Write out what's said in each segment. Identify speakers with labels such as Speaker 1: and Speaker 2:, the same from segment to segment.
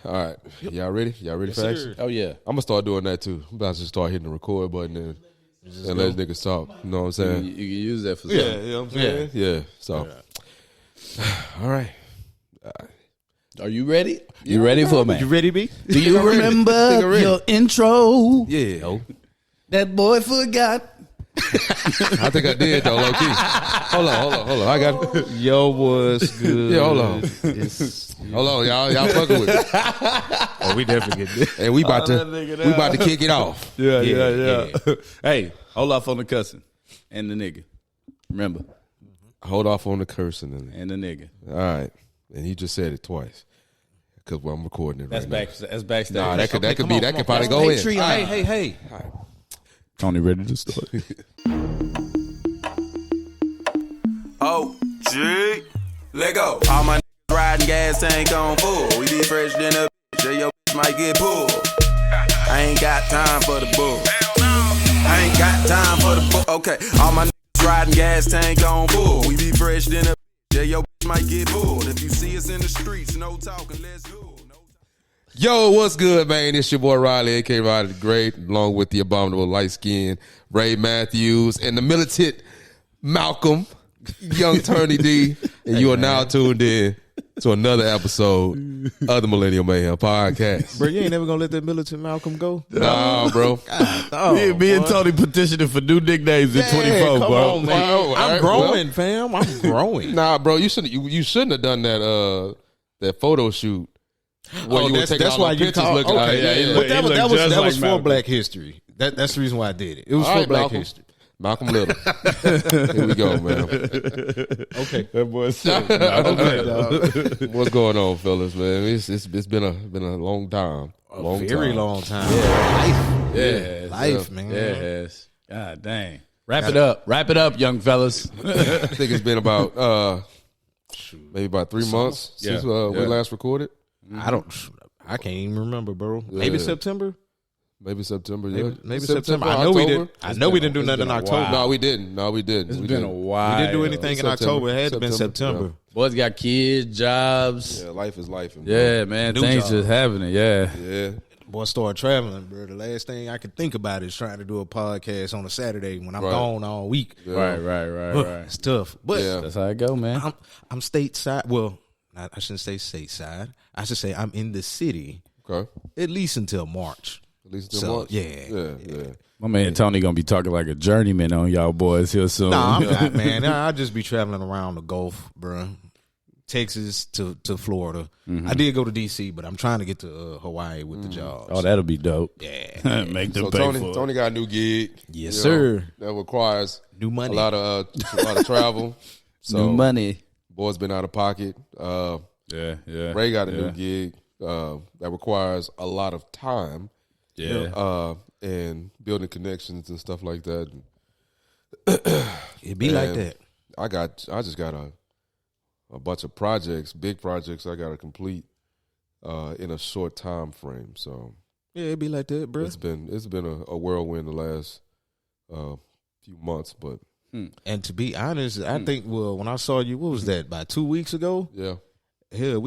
Speaker 1: All right. Y'all ready? Y'all ready for action?
Speaker 2: Oh, yeah.
Speaker 1: I'm going to start doing that, too. I'm about to start hitting the record button and let niggas talk. You know what I'm saying?
Speaker 2: You can use that for something.
Speaker 1: Yeah, you know what I'm saying? Yeah. So, all right.
Speaker 2: Are you ready? You ready for me?
Speaker 3: You ready, B?
Speaker 2: Do you remember your intro?
Speaker 1: Yeah.
Speaker 2: No. That boy forgot.
Speaker 1: I think I did, though, low key. Hold on. I got it.
Speaker 3: Yo, what's good?
Speaker 1: Yeah, hold on. Hold on, y'all. Y'all fucking with me.
Speaker 3: Oh, we definitely get this.
Speaker 1: And we about to kick it off.
Speaker 2: Yeah. Hey, hold off on the cussing and the nigga. Remember.
Speaker 1: Hold off on the cursing.
Speaker 2: And the nigga.
Speaker 1: All right. And he just said it twice. Because I'm recording it right now.
Speaker 2: That's backstage.
Speaker 1: Nah, that could probably go in.
Speaker 3: Hey.
Speaker 2: Tony ready to start.
Speaker 4: Oh, G. Let go. All my niggas riding gas tank on full. We be fresh than a bitch, or your bitch might get pulled. I ain't got time for the bull. I ain't got time for the bull. Okay, all my niggas riding gas tank on full. We be fresh than a bitch, or your bitch might get pulled. If you see us in the streets, no talking, let's go.
Speaker 1: Yo, what's good, man? It's your boy Riley, a.k.a. Riley the Great, along with the abominable light-skinned Ray Matthews and the militant Malcolm, young Turney D. And you are now tuned in to another episode of the Millennial Mayhem Podcast.
Speaker 3: Bro, you ain't never gonna let that militant Malcolm go?
Speaker 1: Nah, bro.
Speaker 2: Me and Tony petitioning for new nicknames in 24,
Speaker 3: come
Speaker 2: bro.
Speaker 3: on, man. I'm growing, fam. I'm growing.
Speaker 1: Nah, bro, you shouldn't have done that photo shoot.
Speaker 3: That's why you called. Okay, but that was for
Speaker 2: Malcolm.
Speaker 3: Black History. That's the reason why I did it. It was
Speaker 1: All
Speaker 3: for
Speaker 1: right,
Speaker 3: Black
Speaker 1: Malcolm.
Speaker 3: History.
Speaker 1: Malcolm Little. Here we go, man.
Speaker 3: Okay,
Speaker 2: That boy said,
Speaker 1: What's going on, fellas, man? It's been a long time.
Speaker 3: very long time. Life, man.
Speaker 2: Yes. God dang. Wrap it up, young fellas.
Speaker 1: I think it's been about maybe about 3 months since we last recorded.
Speaker 3: I can't even remember, bro. Maybe September.
Speaker 1: Maybe September, yeah.
Speaker 3: Maybe September. I know we didn't. We didn't do nothing in October.
Speaker 2: while.
Speaker 1: No, we didn't.
Speaker 2: It's been a while.
Speaker 3: We didn't do anything in
Speaker 1: September.
Speaker 3: October. It had been September.
Speaker 2: Boys got kids, jobs.
Speaker 1: Yeah, life is life.
Speaker 2: Yeah, man. Things
Speaker 3: job.
Speaker 2: just happening. Yeah.
Speaker 1: Yeah.
Speaker 3: Boy, started traveling, bro. The last thing I could think about is trying to do a podcast on a Saturday when I'm gone all week.
Speaker 1: Yeah.
Speaker 2: Right.
Speaker 3: It's tough, but
Speaker 1: Yeah.
Speaker 2: That's how it go, man.
Speaker 3: I'm stateside. Well, I shouldn't say stateside. I should say I'm in the city
Speaker 1: Okay.
Speaker 3: at least until March.
Speaker 1: At least until March.
Speaker 3: Yeah.
Speaker 2: My man Tony gonna be talking like a journeyman on y'all boys here soon.
Speaker 3: Nah, I'm not, man. I'll just be traveling around the Gulf, bro. Texas to Florida. I did go to D.C., but I'm trying to get to Hawaii with the jobs.
Speaker 2: Oh, that'll be dope.
Speaker 3: Yeah.
Speaker 2: Make them
Speaker 1: So
Speaker 2: pay for
Speaker 1: Tony got a new gig.
Speaker 3: Yes,
Speaker 1: you
Speaker 3: sir.
Speaker 1: know, that requires
Speaker 3: New money.
Speaker 1: a lot of travel. So
Speaker 2: New money.
Speaker 1: boy's been out of pocket.
Speaker 2: Yeah.
Speaker 1: Ray got a new gig that requires a lot of time.
Speaker 2: Yeah.
Speaker 1: And building connections and stuff like that.
Speaker 3: It be like that.
Speaker 1: I just got a bunch of projects, big projects I got to complete in a short time frame. So
Speaker 3: Yeah, it be like that, bro.
Speaker 1: it's been a whirlwind the last few months, but
Speaker 3: And to be honest, I think when I saw you, what was that? About 2 weeks ago?
Speaker 1: yeah.
Speaker 3: Hell,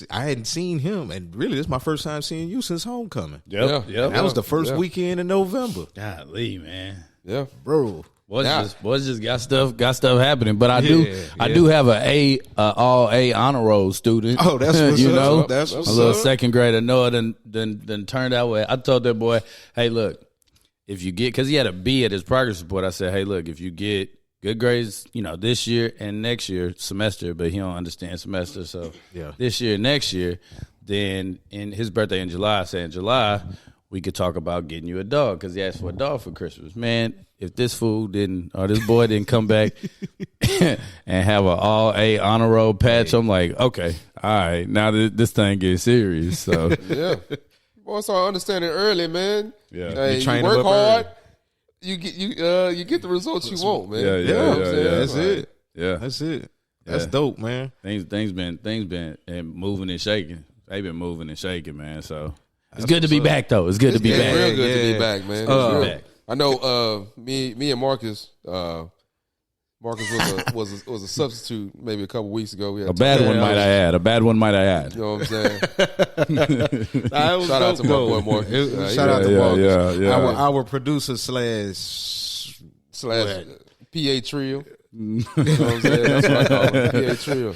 Speaker 3: I hadn't seen him, and really, this is my first time seeing you since homecoming.
Speaker 2: Yep.
Speaker 3: That was the first weekend in November,
Speaker 2: Golly, man.
Speaker 1: Yeah.
Speaker 3: bro.
Speaker 2: Boys just got stuff happening. But I do have a all A honor roll student.
Speaker 3: Oh, that's what's
Speaker 2: you
Speaker 3: up.
Speaker 2: know,
Speaker 3: That's what's
Speaker 2: a little
Speaker 3: up.
Speaker 2: second grader. Noah done turned that way. I told that boy, hey, look, if you get, because he had a B at his progress report, I said, hey, look, if you get good grades, this year and next year semester, but he don't understand semester, so this year and next year, then in his birthday in July, I said in July we could talk about getting you a dog because he asked for a dog for Christmas. Man, if this fool didn't or this boy didn't come back and have an all A honor roll patch, I'm like, okay, all right, now this thing gets serious. So
Speaker 1: Yeah. Boy, so I understand it early, man.
Speaker 2: Yeah.
Speaker 1: Hey,
Speaker 3: You train
Speaker 1: work
Speaker 3: them up
Speaker 1: hard.
Speaker 3: early.
Speaker 1: You get the results you want, man.
Speaker 2: Yeah,
Speaker 1: You know what I'm saying?
Speaker 3: That's it.
Speaker 2: yeah,
Speaker 3: That's it. That's
Speaker 2: Yeah.
Speaker 3: dope, man.
Speaker 2: things been and moving and shaking. They've been moving and shaking, man. So it's good to be back, though. It's good to be
Speaker 1: It's
Speaker 2: back.
Speaker 1: real good to
Speaker 3: Yeah.
Speaker 1: be back, man.
Speaker 2: Good to
Speaker 1: It's
Speaker 2: be
Speaker 1: real.
Speaker 2: back.
Speaker 1: I know me and Marcus, Marcus was a substitute maybe a couple weeks ago.
Speaker 2: A bad one, might I add. A bad one, might I add.
Speaker 1: You know what I'm saying?
Speaker 3: Shout
Speaker 1: out to my boy Marcus.
Speaker 3: Shout out to Marcus.
Speaker 2: Yeah.
Speaker 3: Our producer slash
Speaker 1: PA Trio. You know what I'm saying? That's what I call him. PA Trio.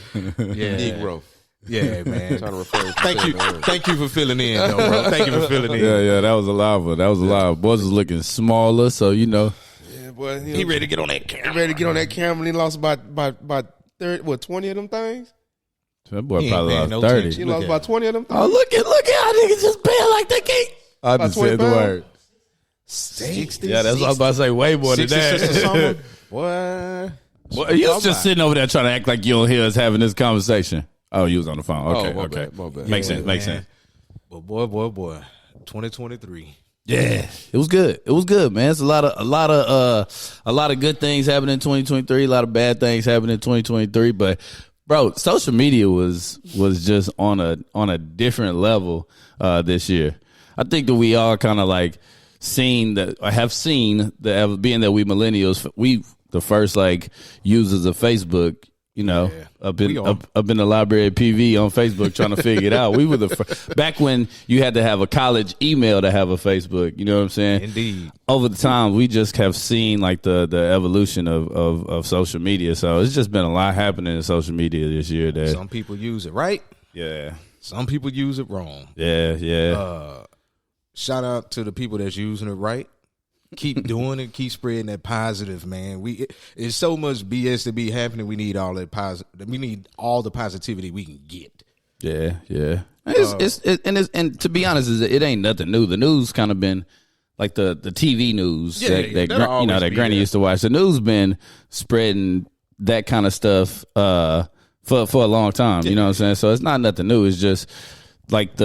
Speaker 3: Yeah.
Speaker 1: Negro.
Speaker 3: Yeah, man.
Speaker 1: Trying to refer
Speaker 3: Thank you for filling in, though, bro. Thank you for filling in.
Speaker 2: Yeah, that was a live one. That was a live. Boys was looking smaller, so you know.
Speaker 1: Yeah, boy.
Speaker 3: He ready to get on that camera.
Speaker 1: Ready to get on that camera, and he lost about 30, 20 of them things?
Speaker 2: That boy
Speaker 3: He
Speaker 2: probably
Speaker 3: ain't
Speaker 2: lost
Speaker 3: paying no
Speaker 2: 30.
Speaker 1: He lost about 20 of them things?
Speaker 2: Oh, look at how niggas just paying like they can't. I just said the
Speaker 1: 20
Speaker 2: word.
Speaker 3: 60.
Speaker 2: Yeah, that's what I was about to say. Way more than
Speaker 3: 66 or
Speaker 2: that.
Speaker 3: something. What?
Speaker 2: Well, you was just sitting over there trying to act like you don't hear us having this conversation. Oh, you was on the phone. Okay,
Speaker 1: my
Speaker 2: okay.
Speaker 1: bad, my bad.
Speaker 2: Makes
Speaker 3: Yeah,
Speaker 2: sense. Makes
Speaker 3: man.
Speaker 2: sense.
Speaker 3: But boy, 2023.
Speaker 2: Yeah, it was good. It was good, man. It's a lot of good things happening in 2023. A lot of bad things happening in 2023. But bro, social media was just on a different level this year. I think that we all kind of like being that we millennials, we the first like users of Facebook. You know, up in the library at PV on Facebook trying to figure it out. We were back when you had to have a college email to have a Facebook. You know what I'm saying?
Speaker 3: Indeed.
Speaker 2: Over the time, we just have seen like the evolution of social media. So it's just been a lot happening in social media this year. That
Speaker 3: Some people use it right.
Speaker 2: yeah,
Speaker 3: Some people use it wrong.
Speaker 2: yeah.
Speaker 3: Shout out to the people that's using it right. Keep doing it. Keep spreading that positive, man. It's so much BS to be happening. We need all that positive. We need all the positivity we can get.
Speaker 2: Yeah. And to be honest, it ain't nothing new. The news kind of been like the TV news that Granny used to watch. The news been spreading that kind of stuff for a long time. You know what I'm saying? So it's not nothing new. It's just like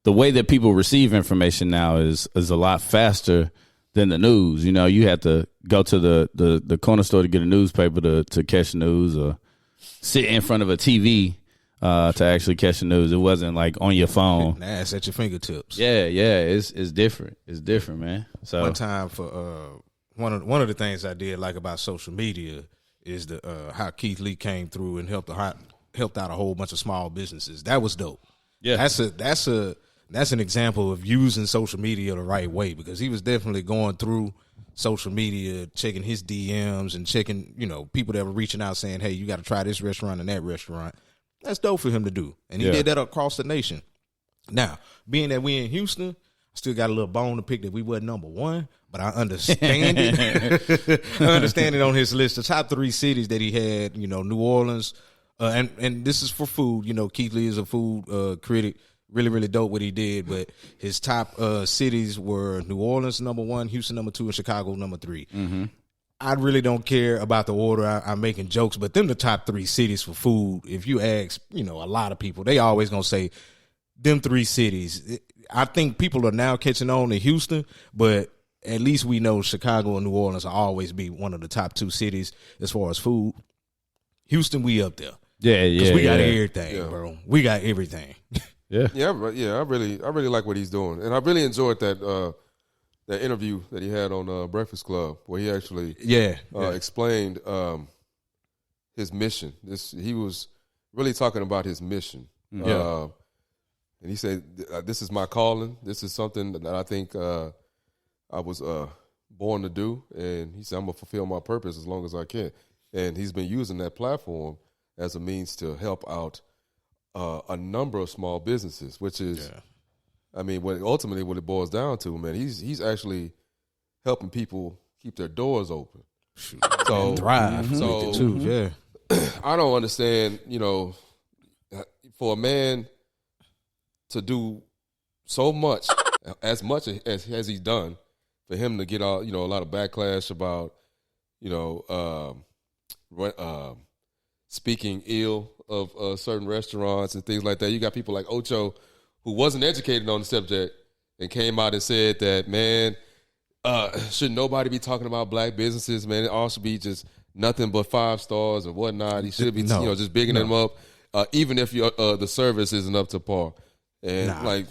Speaker 2: the way that people receive information now is a lot faster than the news. You know, you have to go to the corner store to get a newspaper to catch news, or sit in front of a TV to actually catch the news. It wasn't like on your phone.
Speaker 3: Nah, it's at your fingertips.
Speaker 2: Yeah, it's different. It's different, man. So
Speaker 3: one time for one of the things I did like about social media is how Keith Lee came through and helped out a whole bunch of small businesses. That was dope.
Speaker 2: Yeah,
Speaker 3: that's an example of using social media the right way, because he was definitely going through social media, checking his DMs and checking, people that were reaching out saying, hey, you got to try this restaurant and that restaurant. That's dope for him to do. And he did that across the nation. Now, being that we in Houston, I still got a little bone to pick that we wasn't number one, but I understand it. I understand it on his list. The top 3 cities that he had, New Orleans, and this is for food. Keith Lee is a food critic. Really, really dope what he did, but his top cities were New Orleans number 1, Houston number 2, and Chicago number 3. Mm-hmm. I really don't care about the order. I'm making jokes, but them the top 3 cities for food. If you ask, a lot of people, they always gonna say them 3 cities. I think people are now catching on to Houston, but at least we know Chicago and New Orleans will always be one of the top 2 cities as far as food. Houston, we up there.
Speaker 2: Yeah.
Speaker 3: Because we got everything, bro. We got everything.
Speaker 1: Yeah. I really like what he's doing, and I really enjoyed that interview that he had on Breakfast Club, where he actually explained his mission. He was really talking about his mission. And he said, "This is my calling. This is something that I think I was born to do." And he said, "I'm gonna fulfill my purpose as long as I can." And he's been using that platform as a means to help out a number of small businesses, which is, I mean, what it boils down to, man, he's actually helping people keep their doors open. So
Speaker 3: thrive.
Speaker 1: So
Speaker 3: too,
Speaker 1: I don't understand, for a man to do so much as he's done, for him to get a lot of backlash about, speaking ill of certain restaurants and things like that. You got people like Ocho, who wasn't educated on the subject and came out and said that, man, should nobody be talking about black businesses, man? It all should be just nothing but 5 stars and whatnot. He should be, just bigging them up, even if the service isn't up to par. And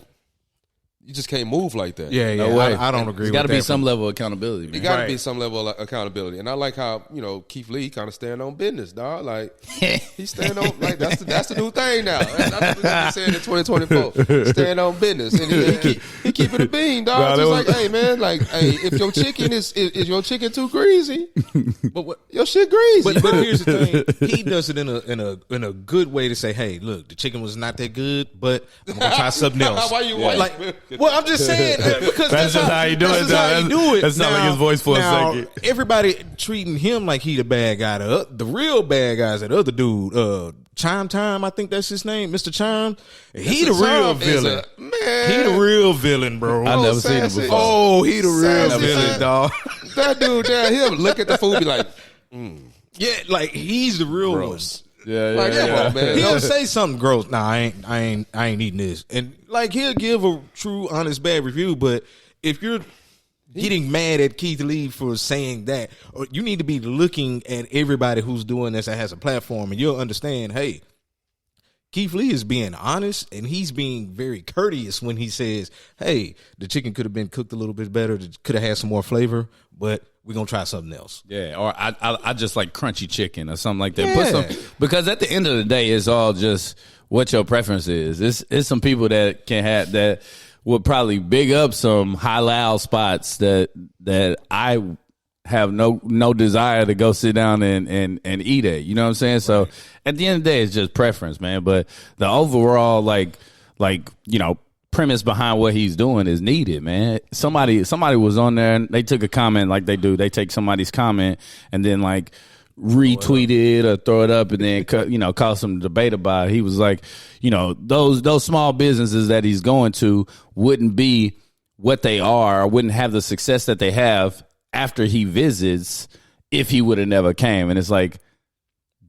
Speaker 1: You just can't move like that.
Speaker 3: Yeah,
Speaker 2: No way.
Speaker 3: I don't agree
Speaker 2: There's
Speaker 3: with
Speaker 2: got to
Speaker 3: that.
Speaker 2: be some level of accountability, man.
Speaker 1: It got to be some level of accountability, and I like how Keith Lee kind of stand on business, dog. Like he stand on like that's the new thing now. That's what he said in 2024. Stand on business, and he keep it a bean, dog. Just like, hey man, like, hey, if your chicken is your chicken too greasy,
Speaker 3: But what?
Speaker 1: your shit greasy.
Speaker 3: But here's the thing: he does it in a good way to say, "Hey, look, the chicken was not that good, but I'm gonna try something else."
Speaker 1: Why you
Speaker 3: like? Well, I'm just saying because
Speaker 2: That's just how he do it,
Speaker 3: How he do it.
Speaker 2: That sound like his voice for a second.
Speaker 3: Everybody treating him like he the bad guy. The real bad guys, that other dude, Chime Time, I think that's his name, Mr. Chime. He the real villain.
Speaker 1: Man,
Speaker 3: He the real villain, bro.
Speaker 2: I've never seen him
Speaker 1: sassy.
Speaker 2: before.
Speaker 3: Oh, he the real
Speaker 1: Sassy,
Speaker 3: villain,
Speaker 1: man.
Speaker 3: dog.
Speaker 1: that dude there, he'll look at the food, be like,
Speaker 3: Yeah, like he's the real one.
Speaker 2: Yeah,
Speaker 1: like, come on, man.
Speaker 3: He'll say something gross. Nah, I ain't eating this, and like he'll give a true, honest, bad review. But if you're getting mad at Keith Lee for saying that, or you need to be looking at everybody who's doing this that has a platform, and you'll understand. Hey, Keith Lee is being honest, and he's being very courteous when he says, "Hey, the chicken could have been cooked a little bit better. Could have had some more flavor, but we're gonna try something else."
Speaker 2: Yeah, or I just like crunchy chicken or something like that.
Speaker 3: Yeah.
Speaker 2: Because at the end of the day, it's all just what your preference is. It's some people that can have that would probably big up some halal spots that I have no desire to go sit down and eat at. You know what I'm saying? So at the end of the day, it's just preference, man. But the overall like premise behind what he's doing is needed, man. Somebody was on there and they took a comment like they do. They take somebody's comment and then like retweet it or throw it up and then cause some debate about it. He was like, those small businesses that he's going to wouldn't be what they are or wouldn't have the success that they have after he visits if he would have never came. And it's like,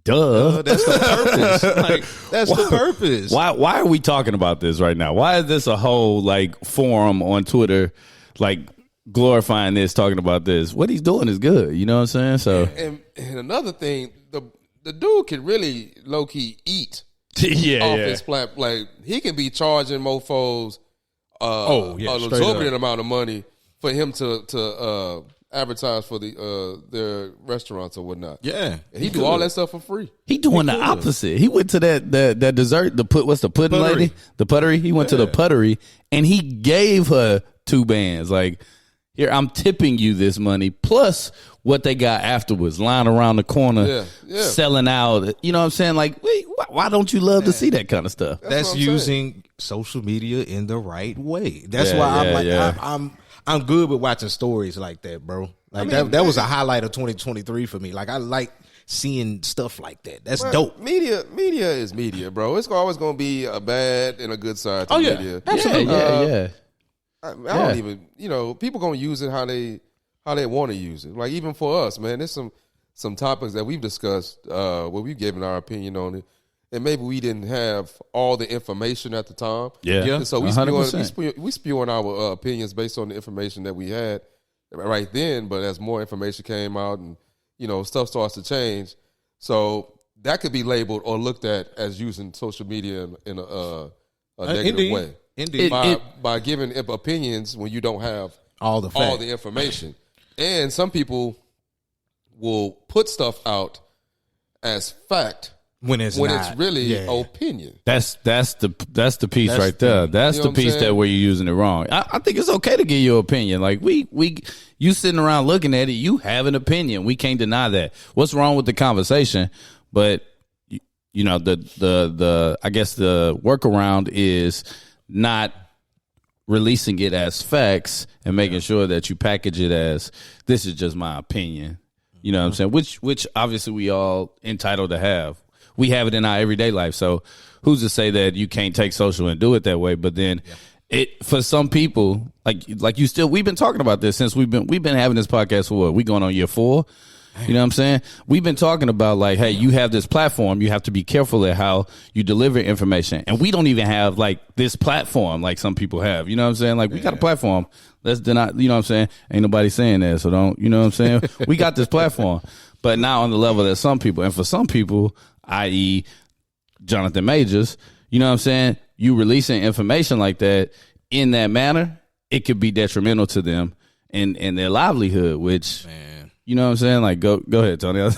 Speaker 2: duh.
Speaker 3: That's the purpose. Like that's the purpose.
Speaker 2: Why are we talking about this right now? Why is this a whole like forum on Twitter, like glorifying this, talking about this? What he's doing is good. You know what I'm saying? So
Speaker 1: and another thing, the dude can really low key eat
Speaker 2: yeah,
Speaker 1: off his platform. Like he can be charging mofos an
Speaker 3: straight
Speaker 1: exorbitant
Speaker 3: up.
Speaker 1: amount of money for him to advertise for their restaurants or whatnot.
Speaker 3: Yeah,
Speaker 1: And he do all that stuff for free.
Speaker 2: he doing the opposite. He went to that dessert, what's the pudding
Speaker 3: Puttery.
Speaker 2: lady? The puttery. He went to the puttery and he gave her 2 bands. Like, here, I'm tipping you this money plus what they got afterwards, lying around the corner, selling out. You know what I'm saying? Like, wait, why don't you love to see that kind of stuff?
Speaker 3: That's
Speaker 1: what I'm
Speaker 3: using social media in the right way. That's
Speaker 2: Yeah,
Speaker 3: why
Speaker 2: yeah.
Speaker 3: I'm good with watching stories like that, bro. Like that was a highlight of 2023 for me. Like I like seeing stuff like that. That's dope.
Speaker 1: Media is media, bro. It's always going to be a bad and a good side to media.
Speaker 3: Absolutely.
Speaker 2: Yeah.
Speaker 1: I don't even, people going to use it how they want to use it. Like even for us, man, there's some topics that we've discussed where we've given our opinion on it, and maybe we didn't have all the information at the time.
Speaker 2: Yeah.
Speaker 1: And so we
Speaker 2: 100%.
Speaker 1: spewing our opinions based on the information that we had right then. But as more information came out and stuff starts to change, so that could be labeled or looked at as using social media in a negative way.
Speaker 3: Indeed.
Speaker 1: By giving opinions when you don't have
Speaker 3: all the
Speaker 1: information. And some people will put stuff out as fact
Speaker 3: when it's
Speaker 1: really opinion.
Speaker 2: That's the piece right there. That's
Speaker 1: You know
Speaker 2: the
Speaker 1: what I'm
Speaker 2: piece
Speaker 1: saying?
Speaker 2: that where you're using it wrong. I think it's okay to give your opinion. Like you sitting around looking at it, you have an opinion. We can't deny that. What's wrong with the conversation? But the I guess the workaround is not releasing it as facts and making sure that you package it as this is just my opinion. You know what I'm saying? Which obviously we all entitled to have. We have it in our everyday life. So who's to say that you can't take social and do it that way? But then for some people, like you still, we've been talking about this since we've been having this podcast for what? We going on year 4. You know what I'm saying? We've been talking about like, hey, you have this platform. You have to be careful at how you deliver information. And we don't even have like this platform like some people have. You know what I'm saying? Like we got a platform. Let's deny, you know what I'm saying? Ain't nobody saying that. So don't, you know what I'm saying? We got this platform, but not on the level that some people, and for some people, i.e. Jonathan Majors, you know what I'm saying? You releasing information like that, in that manner, it could be detrimental to them and their livelihood, which,
Speaker 3: Man.
Speaker 2: you know what I'm saying? Like, go ahead, Tony.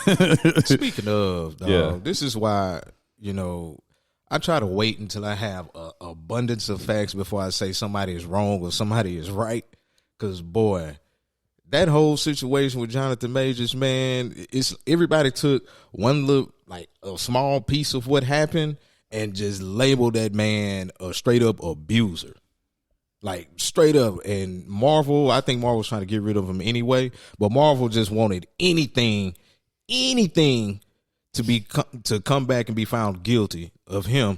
Speaker 3: Speaking of, dog,
Speaker 2: Yeah.
Speaker 3: this is why, I try to wait until I have an abundance of facts before I say somebody is wrong or somebody is right. Because, boy, that whole situation with Jonathan Majors, man, everybody took one little, like a small piece of what happened and just labeled that man a straight up abuser. Like straight up. And Marvel, I think Marvel's trying to get rid of him anyway, but Marvel just wanted anything to come back and be found guilty of him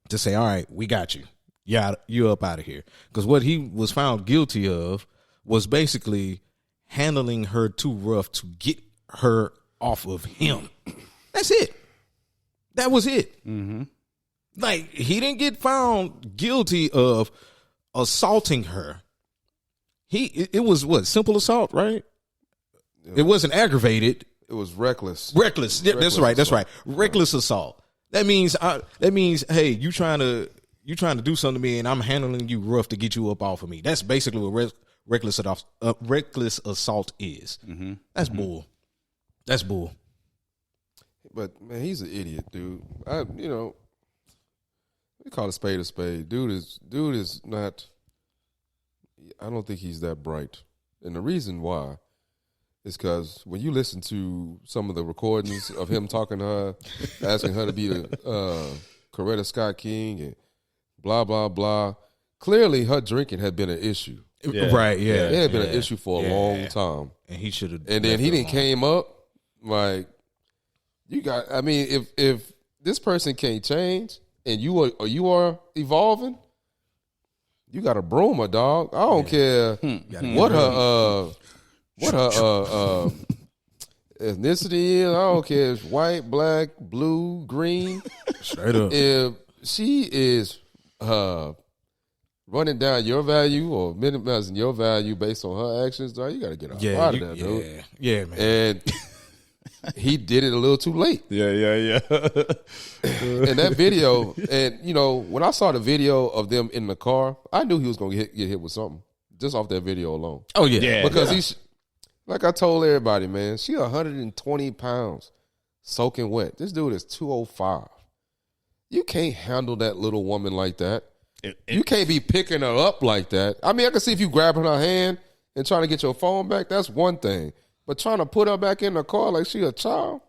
Speaker 3: to say, all right, we got you. Yeah, you up out of here. Because what he was found guilty of was basically handling her too rough to get her off of him. That's it. That was it. Mm-hmm. Like, he didn't get found guilty of assaulting her. It was what, simple assault, right? It wasn't aggravated.
Speaker 1: It was reckless.
Speaker 3: Reckless. Yeah, that's right. That's right. Reckless assault. That means hey, you trying to do something to me and I'm handling you rough to get you up off of me. That's basically what reckless assault is. Mm-hmm. That's bull. That's bull.
Speaker 1: But man, he's an idiot, dude. We call a spade a spade. Dude is not. I don't think he's that bright, and the reason why is because when you listen to some of the recordings of him talking to her, asking her to be the Coretta Scott King and blah blah blah, clearly her drinking had been an issue.
Speaker 3: Yeah. Right? Yeah,
Speaker 1: it had been an issue for a long time,
Speaker 3: and he should have.
Speaker 1: And then he didn't came up like you got. I mean, if this person can't change and you are evolving, you got to broom her, dog. I don't care what her ethnicity is. I don't care if it's white, black, blue, green.
Speaker 3: Straight up.
Speaker 1: If she is running down your value or minimizing your value based on her actions, dog, you got to get her out of there, dude.
Speaker 3: Yeah, man.
Speaker 1: And he did it a little too late.
Speaker 2: Yeah.
Speaker 1: And that video, and when I saw the video of them in the car, I knew he was going to get hit with something just off that video alone.
Speaker 3: Oh yeah,
Speaker 1: because he's like I told everybody, man. She 120 pounds, soaking wet. This dude is 205. You can't handle that little woman like that. You can't be picking her up like that. I mean, I can see if you grabbing her hand and trying to get your phone back. That's one thing. But trying to put her back in the car like she a child,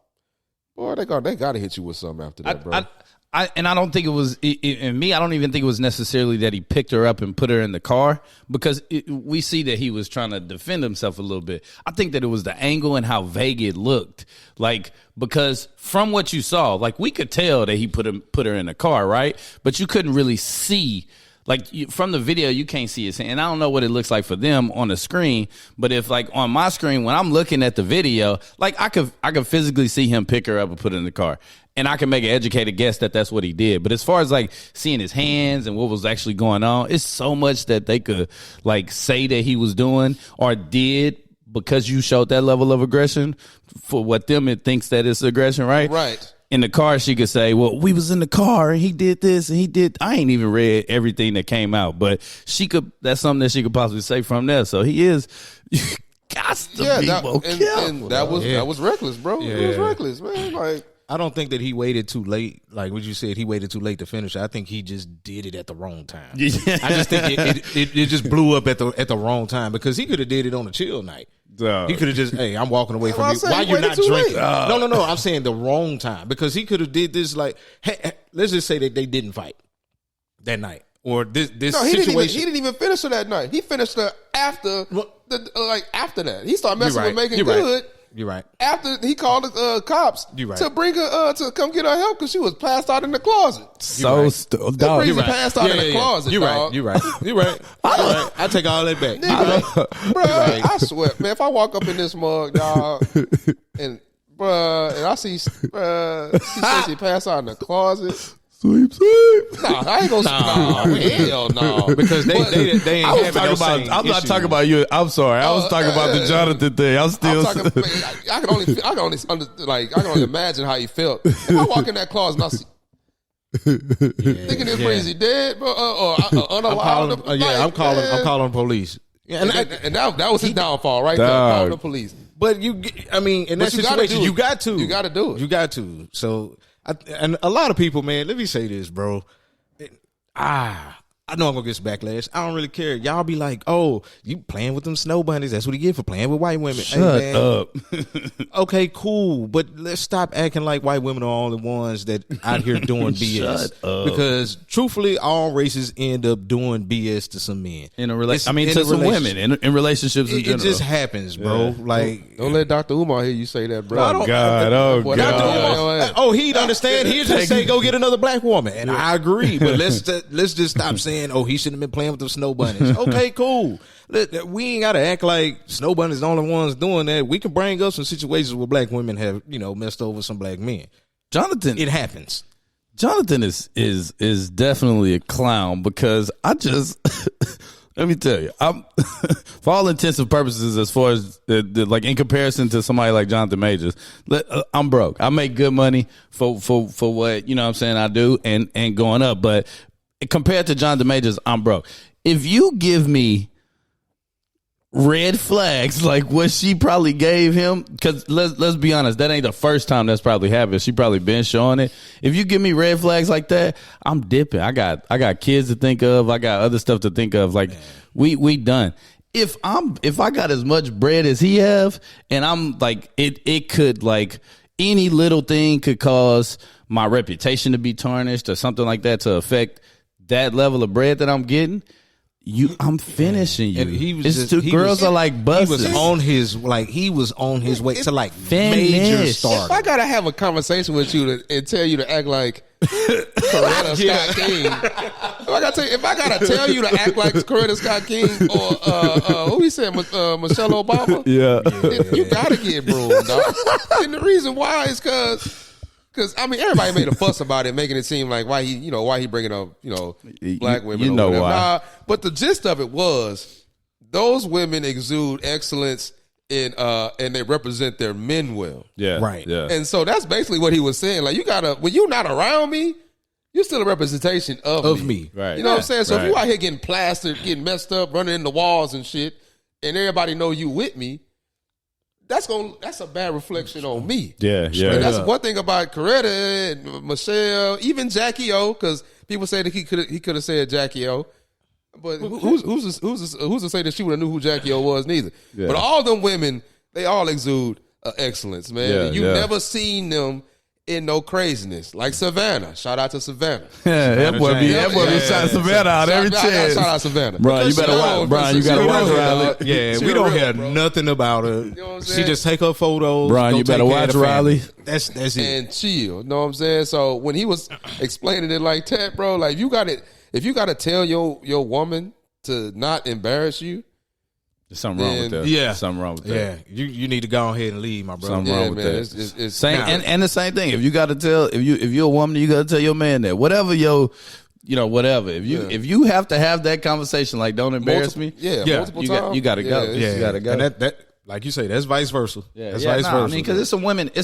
Speaker 1: boy, they got to hit you with something after that, bro.
Speaker 2: I don't think it was, in me, I don't even think it was necessarily that he picked her up and put her in the car, because we see that he was trying to defend himself a little bit. I think that it was the angle and how vague it looked. Like, because from what you saw, like, we could tell that he put her in the car, right? But you couldn't really see. Like, from the video, you can't see his hand. And I don't know what it looks like for them on the screen, but if, like, on my screen, when I'm looking at the video, like, I could physically see him pick her up and put her in the car. And I can make an educated guess that that's what he did. But as far as, like, seeing his hands and what was actually going on, it's so much that they could, like, say that he was doing or did because you showed that level of aggression. For what them, it thinks that it's aggression, right?
Speaker 1: Right.
Speaker 2: In the car, she could say, well, we was in the car and he did this and he did. I ain't even read everything that came out, but that's something that she could possibly say from there. So he is, you got to be more careful.
Speaker 1: And that was reckless, bro.
Speaker 3: Yeah.
Speaker 1: It was reckless, man. Like,
Speaker 3: I don't think that he waited too late. Like what you said, he waited too late to finish. I think he just did it at the wrong time. I just think it just blew up at the wrong time, because he could have did it on a chill night. He could have just, hey, I'm walking away from you. Why you not drinking? No. I'm saying the wrong time, because he could have did this like, hey, let's just say that they didn't fight that night, or this situation.
Speaker 1: He didn't even finish her that night. He finished her after after that. He started messing with Megan Good.
Speaker 3: You're right.
Speaker 1: After he called the cops to bring her to come get her help because she was passed out in the closet.
Speaker 2: Dog,
Speaker 1: you're right. Passed out in the closet.
Speaker 3: You're right. You're right. I take all that back.
Speaker 1: Bro, I swear, man, if I walk up in this mug, dog, and I see she said she passed out in the closet.
Speaker 2: Sweep.
Speaker 1: Nah, I ain't gonna hell no.
Speaker 3: Because they ain't
Speaker 2: I'm not talking about you. I'm sorry. I was talking about the Jonathan thing. I
Speaker 1: can only imagine how he felt. If I walk in that closet and I see, Thinking this breezy dead, bro, or unalive.
Speaker 3: I'm calling police. Yeah,
Speaker 1: and that was his downfall right there. Calling the police.
Speaker 3: But in that situation, you got to
Speaker 1: do it.
Speaker 3: You got to. So, and a lot of people, man, let me say this, bro. I know I'm gonna get some backlash. I don't really care. Y'all be like, "Oh, you playing with them snow bunnies? That's what he get for playing with white women."
Speaker 2: Shut up.
Speaker 3: Okay, cool, but let's stop acting like white women are all the ones that out here doing BS.
Speaker 2: Shut up.
Speaker 3: Because truthfully, all races end up doing BS to some men.
Speaker 2: To some women in relationships in general.
Speaker 3: It just happens, bro.
Speaker 1: Yeah.
Speaker 3: Like,
Speaker 1: don't let Dr. Umar hear you say that, bro.
Speaker 2: Oh God!
Speaker 3: He'd understand. He'd just say, "Go get another black woman," and I agree. But let's just stop saying, "Oh, he shouldn't have been playing with the snow bunnies." Okay, cool. We ain't got to act like snow bunnies the only ones doing that. We can bring up some situations where black women have, messed over some black men.
Speaker 2: Jonathan,
Speaker 3: it happens.
Speaker 2: Jonathan is definitely a clown because I just let me tell you, I'm for all intents and purposes, as far as like in comparison to somebody like Jonathan Majors, I'm broke. I make good money for what I'm saying I do and going up, but compared to Jonathan Majors, I'm broke. If you give me red flags like what she probably gave him, because let's be honest, that ain't the first time that's probably happened. She probably been showing it. If you give me red flags like that, I'm dipping. I got kids to think of. I got other stuff to think of. Like, we done. If I got as much bread as he have, and I'm like, it could, like, any little thing could cause my reputation to be tarnished or something like that to affect that level of bread that I'm getting, I'm finishing you. And girls are like busted.
Speaker 3: He was on his way to like major stardom.
Speaker 1: If I gotta have a conversation with you and tell you to act like Coretta Scott King, if I gotta tell you to act like Coretta Scott King or who he said, Michelle Obama, you gotta get broomed, dog. And the reason why is because everybody made a fuss about it, making it seem like why he bringing up black women.
Speaker 2: You know why?
Speaker 1: But the gist of it was those women exude excellence and they represent their men well.
Speaker 2: Yeah,
Speaker 3: right.
Speaker 2: Yeah.
Speaker 1: And so that's basically what he was saying. Like, you gotta, when you're not around me, you're still a representation of me.
Speaker 2: Right.
Speaker 1: You know what I'm saying? So if you out here getting plastered, getting messed up, running in the walls and shit, and everybody know you with me, that's a bad reflection on me.
Speaker 2: Yeah.
Speaker 1: And that's one thing about Coretta and Michelle, even Jackie O, because people say that he could have said Jackie O, but who's to say that she would have knew who Jackie O was neither. Yeah. But all them women, they all exude excellence, man.
Speaker 2: Yeah,
Speaker 1: You've never seen them in no craziness. Like Savannah. Shout out to Savannah.
Speaker 2: Yeah, that boy be shouting Savannah out every chance.
Speaker 1: Shout out Savannah.
Speaker 2: Brian, you better watch. Brian, you gotta watch Riley.
Speaker 3: Yeah, we don't hear nothing about her. You know what I'm saying? She just take her photos.
Speaker 2: Brian, you better watch Riley.
Speaker 3: That's it.
Speaker 1: And chill. You know what I'm saying? So when he was explaining it like that, bro, like if you gotta tell your woman to not embarrass you,
Speaker 2: there's something wrong with that.
Speaker 3: Yeah.
Speaker 2: Something wrong with that.
Speaker 3: Yeah. You need to go ahead and leave, my brother.
Speaker 2: Something wrong with that.
Speaker 1: It's
Speaker 2: same, and the same thing. If you got to tell, if you're a woman, you got to tell your man that. Whatever whatever. If you have to have that conversation, like, don't embarrass me.
Speaker 1: Multiple times.
Speaker 2: You got to go.
Speaker 3: Yeah.
Speaker 2: You got to go.
Speaker 3: And that like you say, that's vice versa.
Speaker 2: Yeah,
Speaker 3: that's vice versa.
Speaker 2: I mean, because it's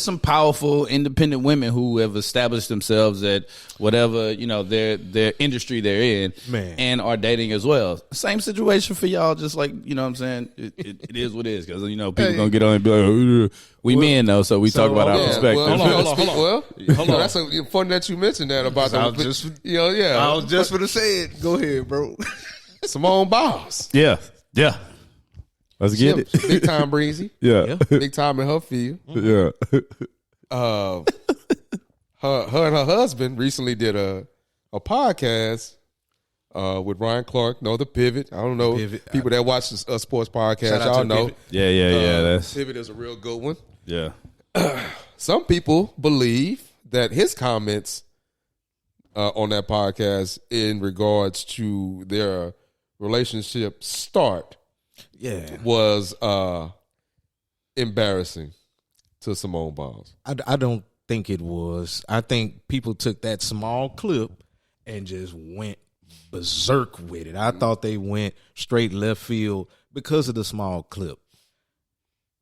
Speaker 2: some powerful, independent women who have established themselves at whatever their industry they're in,
Speaker 3: man,
Speaker 2: and are dating as well. Same situation for y'all. Just like what I'm saying, it is what it is. Because people gonna get on and be like, we men though, so we talk about our perspective.
Speaker 1: Hold on. That's funny that you mentioned that about the.
Speaker 3: I was just gonna say it. Go ahead, bro.
Speaker 1: Simone Biles.
Speaker 2: Yeah. Let's get it.
Speaker 1: Big time breezy.
Speaker 2: Yeah.
Speaker 1: Big time in her field.
Speaker 2: Yeah.
Speaker 1: Her and her husband recently did a podcast with Ryan Clark. The Pivot. I don't know. People that watch a sports podcast, y'all know.
Speaker 2: Pivot. Yeah. That's
Speaker 1: Pivot is a real good one.
Speaker 2: Yeah.
Speaker 1: Some people believe that his comments on that podcast in regards to their relationship start was embarrassing to Simone Biles.
Speaker 3: I don't think it was. I think people took that small clip and just went berserk with it. I thought they went straight left field because of the small clip.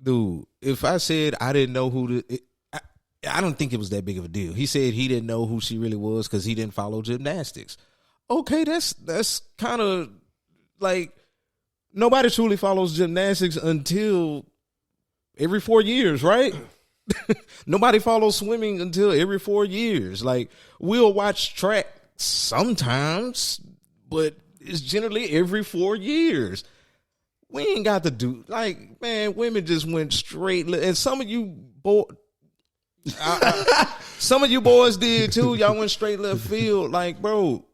Speaker 3: Dude, if I said I didn't know I don't think it was that big of a deal. He said he didn't know who she really was because he didn't follow gymnastics. Okay, that's kind of like nobody truly follows gymnastics until every 4 years, right? Nobody follows swimming until every 4 years. Like, we'll watch track sometimes, but it's generally every 4 years. We ain't got to do, like, man, women just went straight. And some of you some of you boys did too. Y'all went straight left field. Like, bro,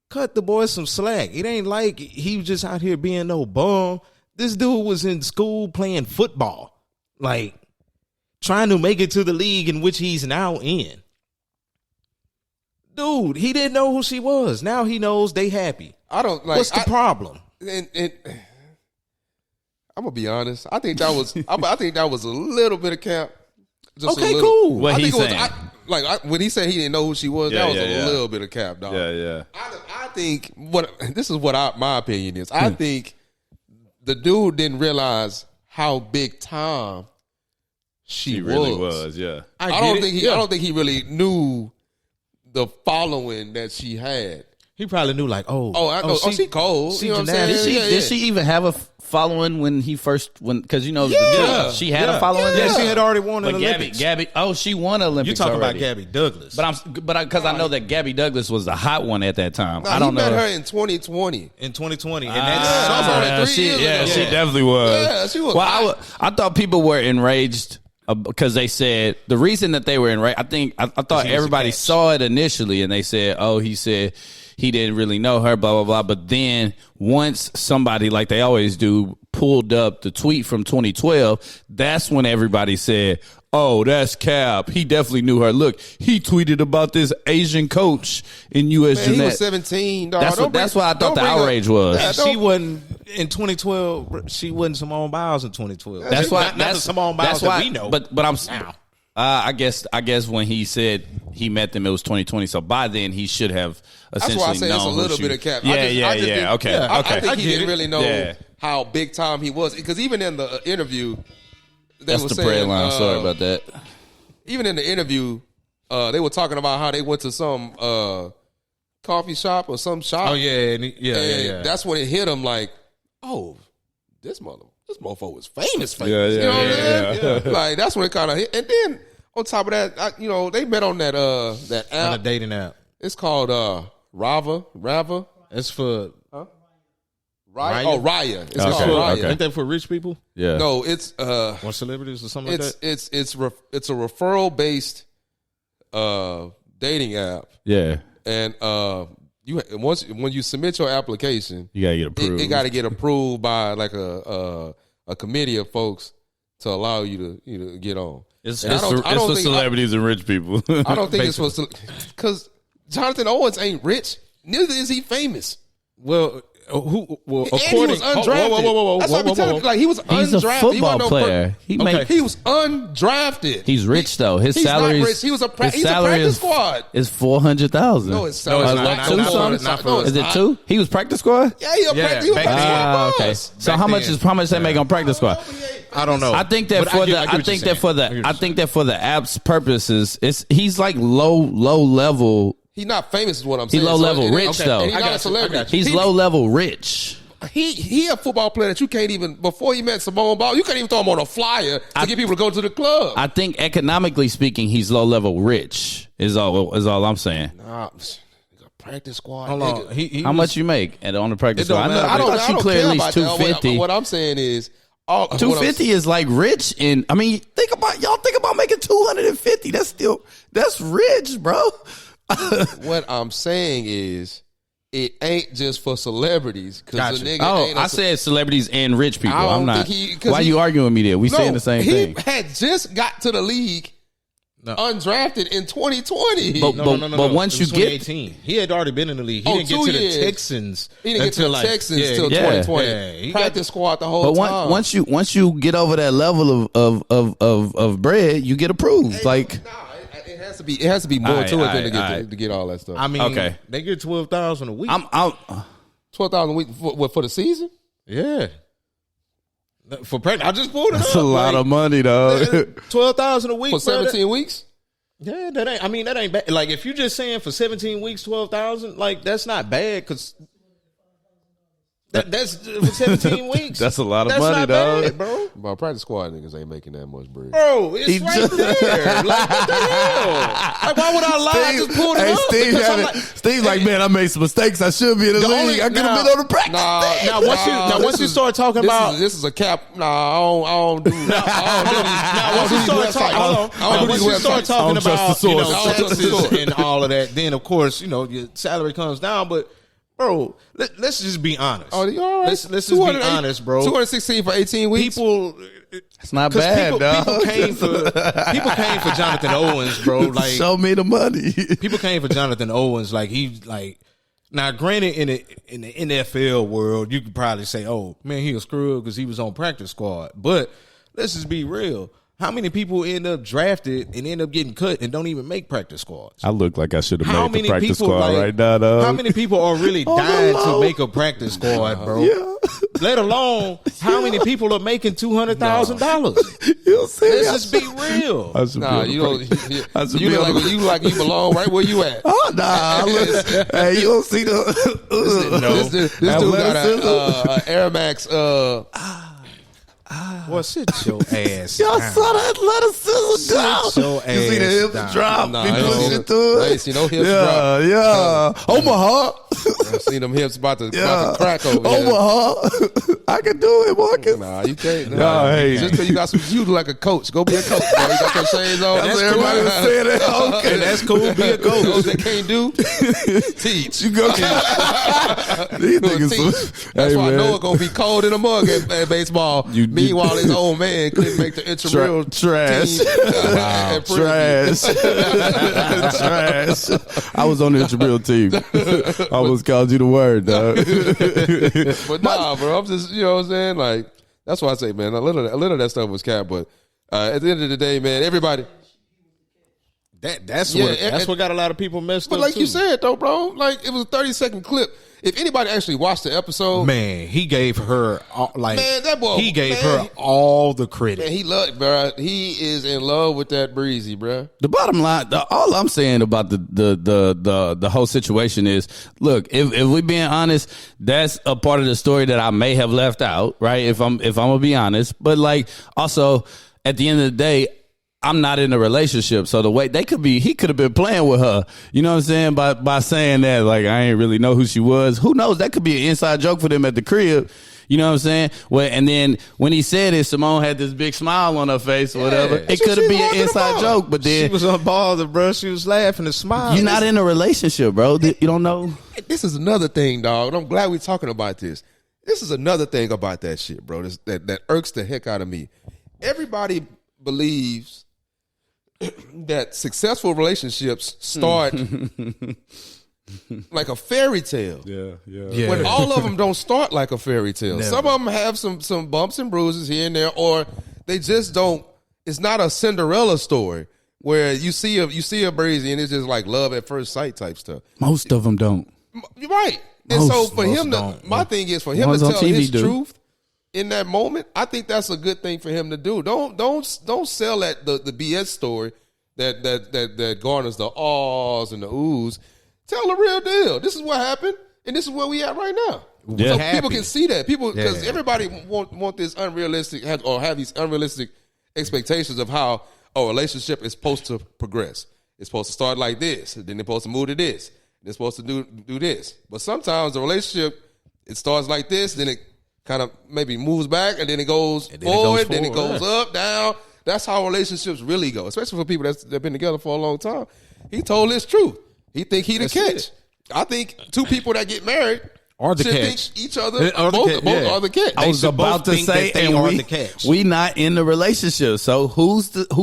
Speaker 3: cut the boy some slack. It ain't like he was just out here being no bum. This dude was in school playing football, like trying to make it to the league in which he's now in. Dude, he didn't know who she was. Now he knows. They happy.
Speaker 1: I don't like.
Speaker 3: What's the problem?
Speaker 1: And I'm gonna be honest. I think that was. I think that was a little bit of cap. Just
Speaker 3: Okay, cool.
Speaker 2: What he saying?
Speaker 1: When he said he didn't know who she was, that was a little bit of cap, dog.
Speaker 2: Yeah.
Speaker 1: I think this is what my opinion is. I think the dude didn't realize how big time she
Speaker 2: really was. Yeah.
Speaker 1: I don't think he really knew the following that she had.
Speaker 3: He probably knew, like,
Speaker 1: she cold.
Speaker 3: She
Speaker 1: You know what I'm saying?
Speaker 2: Did she even have a following when he first because she had a following?
Speaker 3: Yeah, she had already won an
Speaker 2: But
Speaker 3: Olympics.
Speaker 2: Gabby, she won Olympics.
Speaker 3: You talking
Speaker 2: already.
Speaker 3: about Gabby Douglas?
Speaker 2: But because I know that Gabby Douglas was the hot one at that time.
Speaker 1: Nah,
Speaker 2: I don't know.
Speaker 1: He met her in 2020.
Speaker 3: In 2020, and that's
Speaker 1: Three years ago.
Speaker 2: she definitely was.
Speaker 1: Yeah, she was.
Speaker 2: Well, I thought people were enraged because they said the reason that they were enraged. I thought everybody saw it initially, and they said, "Oh, he said." He didn't really know her, blah, blah, blah. But then once somebody, like they always do, pulled up the tweet from 2012, that's when everybody said, oh, that's Cap. He definitely knew her. Look, he tweeted about this Asian coach in U.S.
Speaker 1: He was
Speaker 2: Gymnastics.
Speaker 1: 17, dog.
Speaker 2: That's what I thought the outrage was.
Speaker 3: Yeah, she wasn't in 2012. She wasn't Simone Biles in 2012.
Speaker 2: That's why.
Speaker 3: Not the Simone Biles that we know.
Speaker 2: But I'm
Speaker 3: now.
Speaker 2: I guess when he said he met them, it was 2020. So by then he should have essentially known.
Speaker 1: That's why I say it's a little bit of cap.
Speaker 2: Okay.
Speaker 1: I think he didn't really know how big time he was because even in the interview,
Speaker 2: that's the prayer line. Sorry about that.
Speaker 1: Even in the interview, they were talking about how they went to some coffee shop or some shop.
Speaker 3: Oh yeah.
Speaker 1: That's when it him like, oh, this motherfucker was famous.
Speaker 2: Yeah.
Speaker 1: You know what I'm saying? Like that's when it kind of hit. And then on top of that, they met on that app,
Speaker 3: on a dating app.
Speaker 1: It's called Rava.
Speaker 3: It's for
Speaker 1: Raya. Oh, Raya. It's called
Speaker 3: for,
Speaker 1: Raya.
Speaker 3: Ain't that for rich people?
Speaker 2: Yeah.
Speaker 1: No, it's
Speaker 3: or celebrities or something like that.
Speaker 1: It's a referral based dating app.
Speaker 2: Yeah.
Speaker 1: And when you submit your application,
Speaker 2: you gotta get approved.
Speaker 1: It got to get approved by like a committee of folks to allow you to get on.
Speaker 2: It's for celebrities and rich people.
Speaker 1: I don't think it's for because Jonathan Owens ain't rich. Neither is he famous.
Speaker 3: Well, according,
Speaker 1: he was undrafted.
Speaker 3: Whoa.
Speaker 1: That's what I'm telling you. Like he was
Speaker 2: He's
Speaker 1: undrafted.
Speaker 2: a football player. He
Speaker 1: was undrafted.
Speaker 2: He's rich though. His salary
Speaker 1: is he's a practice squad.
Speaker 2: Is $400,000.
Speaker 1: No, it's salary.
Speaker 2: Is it two? He was practice squad.
Speaker 1: Yeah, he was practice squad.
Speaker 2: Okay. So how much they make on practice squad?
Speaker 3: I don't know.
Speaker 2: I think that for the app's purposes, he's like low level.
Speaker 1: He's not famous, is what I'm saying.
Speaker 2: He's low level rich though.
Speaker 1: He's not a celebrity.
Speaker 2: He's low level rich.
Speaker 1: He a football player that you can't even before you met Simone Biles, you can't even throw him on a flyer to get people to go to the club.
Speaker 2: I think economically speaking, he's low level rich. Is all I'm saying.
Speaker 1: Nah, practice squad.
Speaker 3: Hold on.
Speaker 2: How much you make on the practice squad?
Speaker 1: I thought you cleared at least
Speaker 2: 250.
Speaker 1: What I'm saying is
Speaker 2: 250 is like rich, and I mean, think about making 250. That's rich, bro.
Speaker 1: What I'm saying is, it ain't just for celebrities.
Speaker 3: Gotcha.
Speaker 2: I said celebrities and rich people. I'm not. Why
Speaker 1: you
Speaker 2: arguing with me there? We saying the same thing.
Speaker 1: He had just got to the league undrafted in 2020.
Speaker 2: But once you get,
Speaker 3: he had already been in the league. He didn't get to the Texans.
Speaker 1: He didn't get to the Texans till 2020.
Speaker 3: Yeah,
Speaker 1: practice squad the whole time.
Speaker 2: But once you get over that level of bread, you get approved.
Speaker 1: It has to be more to it than to get all that stuff.
Speaker 3: I mean, they get $12,000 a week.
Speaker 2: I'm out.
Speaker 1: $12,000 a week for the season.
Speaker 3: Yeah. For pregnant, I just pulled it up.
Speaker 2: That's a lot of money, though.
Speaker 3: 12,000 a week
Speaker 1: For 17 weeks?
Speaker 3: Yeah, that ain't bad. Like, if you're just saying for 17 weeks, 12,000, like, that's not bad because that's for 17 weeks.
Speaker 2: That's a lot of
Speaker 3: that's
Speaker 2: money,
Speaker 3: not
Speaker 2: dog.
Speaker 3: bad, bro.
Speaker 1: But practice squad niggas ain't making that much bread.
Speaker 3: Bro, it's right there. Like, what the hell? Like, why would I lie? I just pulled it up.
Speaker 2: Steve's like, man, I made some mistakes. I should be in the league. I could have been on the practice.
Speaker 3: Once you start talking about
Speaker 1: this is a cap. Nah, I don't do.
Speaker 3: Once you start talking about taxes and all of that, then of course your salary comes down. But bro, let's just be honest.
Speaker 1: Oh, you all right?
Speaker 3: Let's just be honest, bro.
Speaker 1: 216 for 18 weeks.
Speaker 2: It's not bad, dog.
Speaker 3: People came for Jonathan Owens, bro. Like,
Speaker 2: show me the money.
Speaker 3: People came for Jonathan Owens. Like, now, granted, in the NFL world, you could probably say, "Oh man, he was screwed because he was on practice squad." But let's just be real. How many people end up drafted and end up getting cut and don't even make practice squads?
Speaker 2: I look like I should have made the practice squad right now, dog.
Speaker 3: How many people are really dying to make a practice squad, bro?
Speaker 2: Yeah.
Speaker 3: Let alone how many people are making $200,000.
Speaker 2: Let's
Speaker 3: just be real.
Speaker 1: Nah, you don't. You look like you belong right where you at.
Speaker 2: Oh nah, hey, you don't see the.
Speaker 1: This dude got a Air Max.
Speaker 3: Well, sit your ass
Speaker 2: Y'all
Speaker 3: down.
Speaker 2: saw that athleticism drop.
Speaker 3: Sit your
Speaker 2: You see the
Speaker 3: ass
Speaker 2: hips
Speaker 3: down.
Speaker 2: drop.
Speaker 1: Nah,
Speaker 2: He
Speaker 1: I
Speaker 2: pushed
Speaker 1: ain't
Speaker 2: it through
Speaker 1: I
Speaker 2: it.
Speaker 1: ain't seen no hips drop.
Speaker 2: Yeah. Omaha.
Speaker 1: I seen them hips about to crack over here.
Speaker 2: Omaha. I can do it, Marcus.
Speaker 1: Nah, you can't.
Speaker 2: Nah, hey.
Speaker 1: Just because you got you look like a coach. Go be a coach, bro. You got your shades on.
Speaker 2: That's everybody was saying that. Okay,
Speaker 3: That's cool. Be a coach.
Speaker 1: Those that can't do, teach.
Speaker 2: You go. These niggas.
Speaker 1: Teach. That's
Speaker 2: Hey,
Speaker 1: why I
Speaker 2: man.
Speaker 1: know it's gonna be cold in the mug at baseball. Meanwhile, this old man couldn't make the intramural
Speaker 2: trash.
Speaker 1: team. At Prairie.
Speaker 2: Trash. I was on the intramural team. I almost called you the word, dog.
Speaker 1: But nah, bro, I'm just, you know what I'm saying? Like, that's why I say, man, a little of that stuff was cap, but at the end of the day, man, everybody.
Speaker 3: That's what got a lot of people messed
Speaker 1: But
Speaker 3: up.
Speaker 1: like
Speaker 3: too.
Speaker 1: you said, though, bro, like it was a 30-second clip. If anybody actually watched the episode,
Speaker 3: man, he gave her
Speaker 1: that boy,
Speaker 3: he gave her all the credit.
Speaker 1: Man, he loved, bro. He is in love with that Breezy, bro.
Speaker 2: The bottom line, all I'm saying about the whole situation is, look, if we being honest, that's a part of the story that I may have left out, right? If I'm gonna be honest, but like also at the end of the day, I'm not in a relationship, so the way he could have been playing with her, you know what I'm saying? By saying that, like, I ain't really know who she was. Who knows? That could be an inside joke for them at the crib. You know what I'm saying? Well, and then when he said it, Simone had this big smile on her face or whatever. It could have been an inside joke, but then
Speaker 3: she was unbothered, bro. She was laughing and smiling.
Speaker 2: You're not in a relationship, bro. You don't know.
Speaker 1: This is another thing, dog. And I'm glad we're talking about this. This is another thing about that shit, bro. That irks the heck out of me. Everybody believes that successful relationships start like a fairy tale.
Speaker 2: Yeah.
Speaker 1: When all of them don't start like a fairy tale.
Speaker 3: Never.
Speaker 1: Some of them have some bumps and bruises here and there, or they just don't. It's not a Cinderella story where you see a Breezy and it's just like love at first sight type stuff.
Speaker 2: Most of them don't.
Speaker 1: You're right. And so for him my thing is for him to tell his truth in that moment, I think that's a good thing for him to do. Don't sell that the BS story that garners the ahs and the oohs. Tell the real deal. This is what happened, and this is where we at right now.
Speaker 2: Yeah.
Speaker 1: So people can see that. People, because everybody want this unrealistic have these unrealistic expectations of how a relationship is supposed to progress. It's supposed to start like this, and then it's supposed to move to this. They're supposed to do this. But sometimes the relationship, it starts like this, then it kind of maybe moves back, and then it goes forward, then it goes up, down. That's how relationships really go, especially for people that's been together for a long time. He told his truth. He think he the catch. I think two people that get married
Speaker 3: are the
Speaker 1: should
Speaker 3: catch.
Speaker 1: think each other, both are the catch.
Speaker 2: I was about to say, we not in the relationship, so who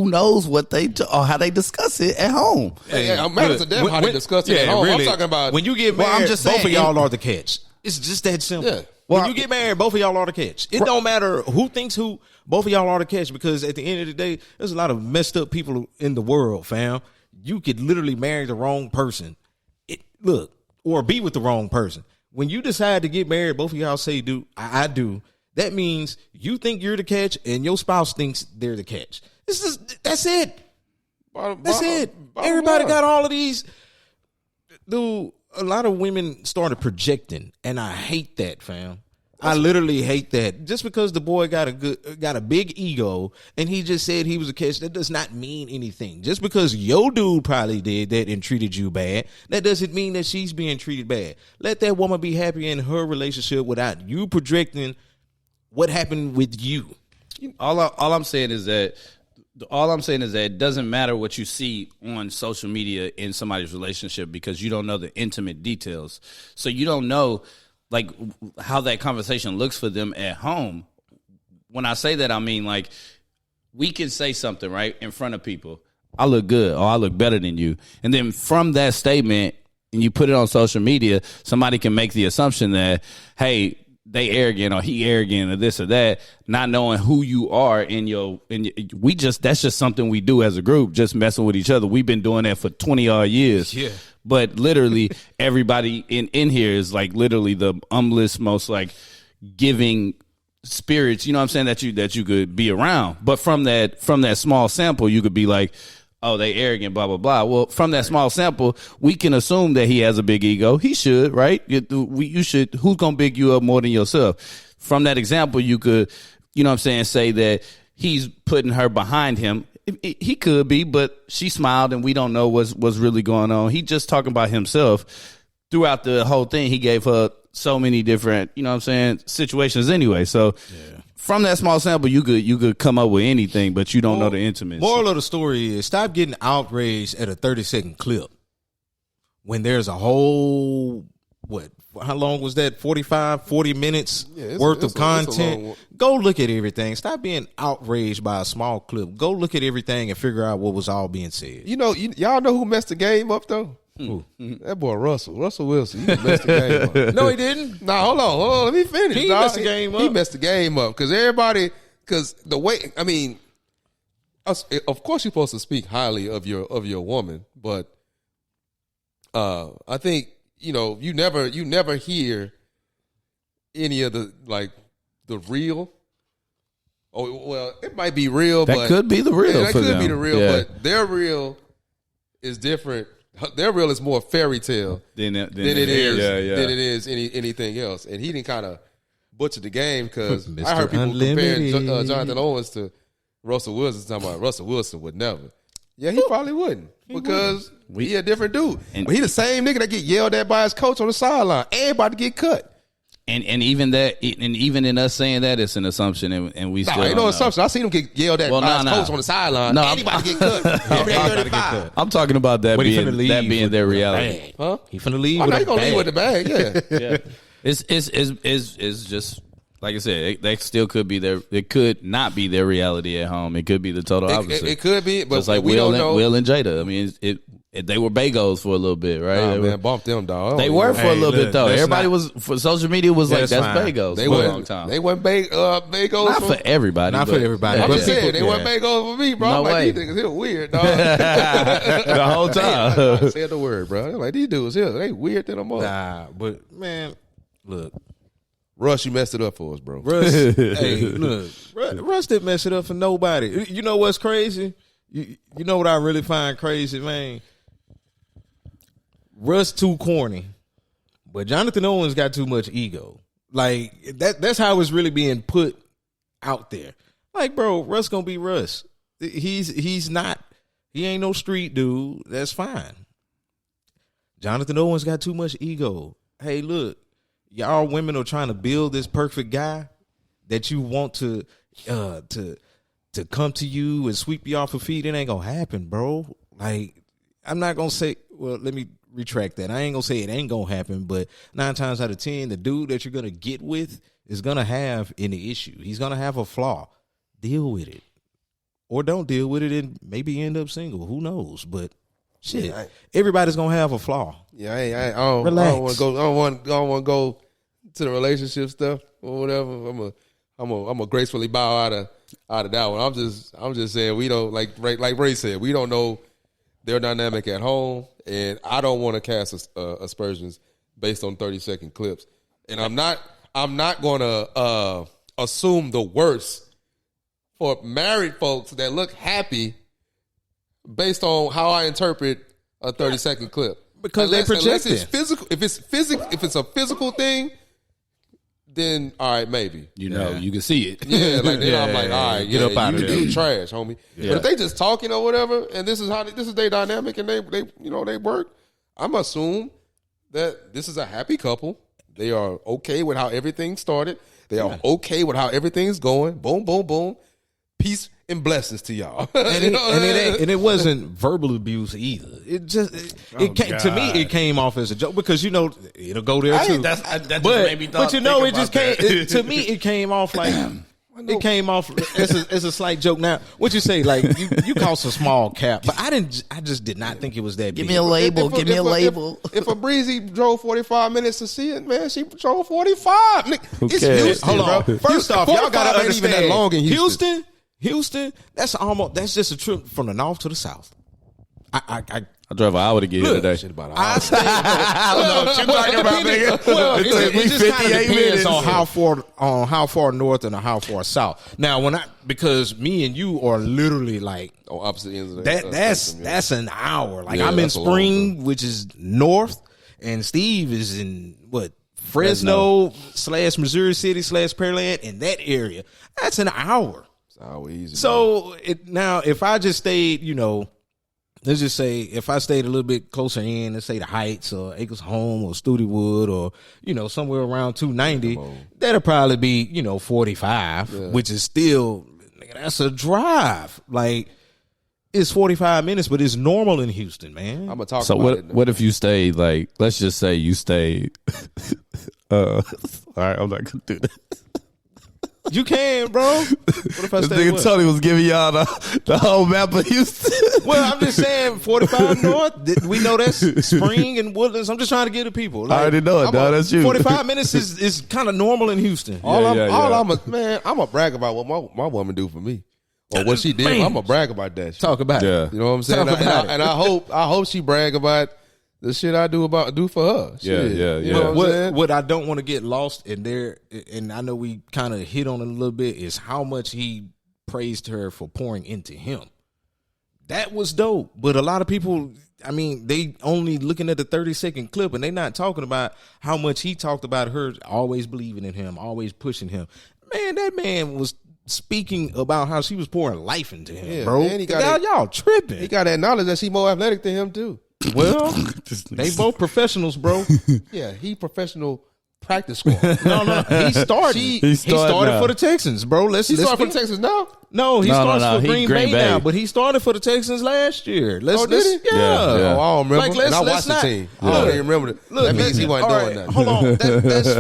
Speaker 2: knows what or how they discuss it at home?
Speaker 1: It matters to them how they discuss it at home.
Speaker 3: Really,
Speaker 1: I'm talking about
Speaker 3: when you get married.
Speaker 2: I'm just saying,
Speaker 3: both of y'all are the catch. It's just that simple.
Speaker 1: Yeah.
Speaker 3: When you get married, both of y'all are the catch. It don't matter who thinks who. Both of y'all are the catch, because at the end of the day, there's a lot of messed up people in the world, fam. You could literally marry the wrong person. Or be with the wrong person. When you decide to get married, both of y'all say, I do. That means you think you're the catch and your spouse thinks they're the catch. That's it. That's it. Everybody got all of these. Dude, a lot of women started projecting, and I hate that, fam. I literally hate that. Just because the boy got a big ego and he just said he was a catch, that does not mean anything. Just because your dude probably did that and treated you bad, that doesn't mean that she's being treated bad. Let that woman be happy in her relationship without you projecting what happened with you.
Speaker 2: All I'm saying is that it doesn't matter what you see on social media in somebody's relationship because you don't know the intimate details. So you don't know like how that conversation looks for them at home. When I say that, I mean like we can say something right in front of people. I look good or I look better than you. And then from that statement and you put it on social media, somebody can make the assumption that, hey, they arrogant or he arrogant or this or that, not knowing who you are that's just something we do as a group, just messing with each other. We've been doing that for 20 odd years. Yeah. But literally everybody in here is like literally the humblest, most like giving spirits, you know what I'm saying, that you could be around. But from that small sample, you could be like, oh, they arrogant, blah, blah, blah. Well, from that small sample, we can assume that he has a big ego. He should, right? You should. Who's going to big you up more than yourself? From that example, you could, you know what I'm saying, say that he's putting her behind him. He could be, but she smiled and we don't know what's really going on. He just talking about himself. Throughout the whole thing, he gave her so many different, you know what I'm saying, situations anyway. So from that small sample, you could come up with anything, but you don't know the intimacy.
Speaker 3: Moral of the story is stop getting outraged at a 30-second clip when there's a whole, how long was that? 40 minutes worth of content. Go look at everything. Stop being outraged by a small clip. Go look at everything and figure out what was all being said.
Speaker 1: You know, y'all know who messed the game up though? Who? That boy Russell Wilson. He messed the game up.
Speaker 3: No, he didn't.
Speaker 1: Nah, hold on. Let me finish.
Speaker 3: He messed the game up.
Speaker 1: He messed the game up because the way, I mean, of course you're supposed to speak highly of your woman, but I think, you know, you never hear any of the real. Oh, well, it might be real,
Speaker 2: that
Speaker 1: but
Speaker 2: could be the real.
Speaker 1: That could be the real, but their real is different. Their real is more fairy tale than it is anything else. And he didn't kind of butcher the game because I heard people comparing Jonathan Owens to Russell Wilson, talking about Russell Wilson would never. Yeah, he probably wouldn't because he a different dude. But he the same nigga that get yelled at by his coach on the sideline and about to get cut.
Speaker 2: And even that, and even in us saying that, it's an assumption, and we still
Speaker 1: ain't no assumption. I seen him get yelled at by his coach on the sideline. Anybody get cut.
Speaker 2: I'm talking about that being their reality.
Speaker 3: Huh? He finna leave.
Speaker 1: I know he gonna leave with the bag. Yeah.
Speaker 2: It's just like I said. They still could be their. It could not be their reality at home. It could be the total opposite.
Speaker 1: It could be, but
Speaker 2: just like
Speaker 1: we don't know.
Speaker 2: Will and Jada. I mean, they were bagels for a little bit, right?
Speaker 1: Man, bump them, dog.
Speaker 2: They were for a little bit, though. Everybody was, for social media was like, that's bagels
Speaker 1: for
Speaker 2: a long time.
Speaker 1: They weren't bagels.
Speaker 2: Not for everybody.
Speaker 3: Not for everybody.
Speaker 1: I'm just saying, they weren't bagels for me, bro.
Speaker 2: No way.
Speaker 1: These niggas here weird, dog.
Speaker 2: The whole time.
Speaker 1: I said the word, bro. I'm like, these dudes here, they weird than them all.
Speaker 3: Nah, but, man, look.
Speaker 1: Russ, you messed it up for us, bro.
Speaker 3: Russ, hey, look. Russ didn't mess it up for nobody. You know what's crazy? You know what I really find crazy, man? Russ too corny, but Jonathan Owens got too much ego. Like that's how it's really being put out there. Like, bro, Russ gonna be Russ. He's not. He ain't no street dude. That's fine. Jonathan Owens got too much ego. Hey, look, y'all women are trying to build this perfect guy that you want to come to you and sweep you off your feet. It ain't gonna happen, bro. Like, I'm not gonna say. Well, let me retract that. I ain't gonna say it ain't gonna happen, but 9 times out of 10, the dude that you're gonna get with is gonna have any issue. He's gonna have a flaw. Deal with it, or don't deal with it, and maybe end up single. Who knows? But shit, everybody's gonna have a flaw.
Speaker 1: Yeah, I don't want to go. I don't want to go to the relationship stuff or whatever. I'm a gracefully bow out of that one. I'm just saying we don't like Ray said, we don't know their dynamic at home, and I don't want to cast aspersions based on 30-second clips. And I'm not going to assume the worst for married folks that look happy based on how I interpret a 30-second clip.
Speaker 3: Because they project
Speaker 1: unless it's
Speaker 3: it.
Speaker 1: physical. If it's a physical thing, then all right, maybe.
Speaker 2: You know, you can see it.
Speaker 1: Yeah, like then I'm like, all right,
Speaker 3: Get up out of there.
Speaker 1: You trash, homie.
Speaker 2: Yeah.
Speaker 1: But if they just talking or whatever, and this is their dynamic, and they they work, I'm assume that this is a happy couple. They are okay with how everything started. They are okay with how everything's going. Boom, boom, boom. Peace and blessings to y'all.
Speaker 3: And it wasn't verbal abuse either. It just it came, to me it came off as a joke because it'll go there too.
Speaker 2: That
Speaker 3: but it just came to me. It came off like it came off as a slight joke. Now, what you say? Like you call some small cap, but I just did not think it was that.
Speaker 2: Give
Speaker 3: big.
Speaker 2: me a label. Give me a label.
Speaker 1: If a breezy drove 45 minutes to see it, man, she drove 45. It's
Speaker 2: cares?
Speaker 1: Houston,
Speaker 3: Hold on.
Speaker 1: bro.
Speaker 3: First off, y'all gotta
Speaker 1: ain't even
Speaker 3: understand
Speaker 1: that long in Houston.
Speaker 3: Houston, that's just a trip from the north to the south. I
Speaker 2: drove an hour to get here today.
Speaker 1: Shit about
Speaker 3: I stay.
Speaker 2: I don't know what you're talking about, nigga.
Speaker 3: Well, it just kind of
Speaker 2: 58
Speaker 3: depends
Speaker 2: minutes.
Speaker 3: on how far north and how far south. Now, because me and you are literally like
Speaker 1: on opposite ends of
Speaker 3: that's an hour. Like
Speaker 1: Yeah,
Speaker 3: I'm in
Speaker 1: that's a long
Speaker 3: Spring, which is north, and Steve is in Fresno / Missouri City / Pearland in that area. That's an hour.
Speaker 1: How easy.
Speaker 3: So if I just stayed, let's just say if I stayed a little bit closer in, let's say the Heights or Acres Home or Studewood or, somewhere around 290, that'll probably be, 45, which is still, that's a drive. Like, it's 45 minutes, but it's normal in Houston, man.
Speaker 1: I'm gonna talk
Speaker 2: So
Speaker 1: about it.
Speaker 2: what if you stayed, like, let's just say you stayed, all right, I'm not gonna do that.
Speaker 3: You can, bro. What if I
Speaker 2: This
Speaker 3: stay
Speaker 2: nigga
Speaker 3: what?
Speaker 2: Tony was giving y'all the whole map of Houston.
Speaker 3: Well, I'm just saying 45 north. We know that's Spring and Woodlands. I'm just trying to give the people.
Speaker 2: I already know it, dog. That's you.
Speaker 3: 45 minutes is kind of normal in Houston.
Speaker 1: I'm a brag about what my woman do for me or what she did.
Speaker 3: Man.
Speaker 1: I'm a brag about that shit.
Speaker 3: Talk about it.
Speaker 2: Yeah.
Speaker 1: You know what I'm saying?
Speaker 3: Talk about it.
Speaker 1: And I hope she brag about the shit I do for her. Shit.
Speaker 2: Yeah.
Speaker 1: You know what I'm saying?
Speaker 3: What I don't want to get lost in there, and I know we kind of hit on it a little bit, is how much he praised her for pouring into him. That was dope. But a lot of people, they only looking at the 30-second clip, and they not talking about how much he talked about her always believing in him, always pushing him. Man, that man was speaking about how she was pouring life into him, bro.
Speaker 1: And
Speaker 3: y'all tripping.
Speaker 1: He got that knowledge that she more athletic than him too.
Speaker 3: Well, they both professionals, bro.
Speaker 1: Yeah, he professional practice squad.
Speaker 3: No. He started. He started
Speaker 2: now.
Speaker 3: for the Texans, bro. Let's
Speaker 1: started for
Speaker 3: be-
Speaker 1: the Texans now.
Speaker 3: No, he starts
Speaker 2: No.
Speaker 3: for
Speaker 2: He
Speaker 3: Green
Speaker 2: Green
Speaker 3: Bay
Speaker 2: Bay.
Speaker 3: now, but he started for the Texans last year.
Speaker 1: Did he?
Speaker 3: Yeah.
Speaker 2: Yeah.
Speaker 1: Oh, I don't remember.
Speaker 3: Like,
Speaker 1: and I
Speaker 3: let's
Speaker 1: watched
Speaker 3: not-
Speaker 1: the team. I don't even remember it. That means he wasn't
Speaker 3: all
Speaker 1: doing
Speaker 3: right,
Speaker 1: nothing.
Speaker 3: Hold on,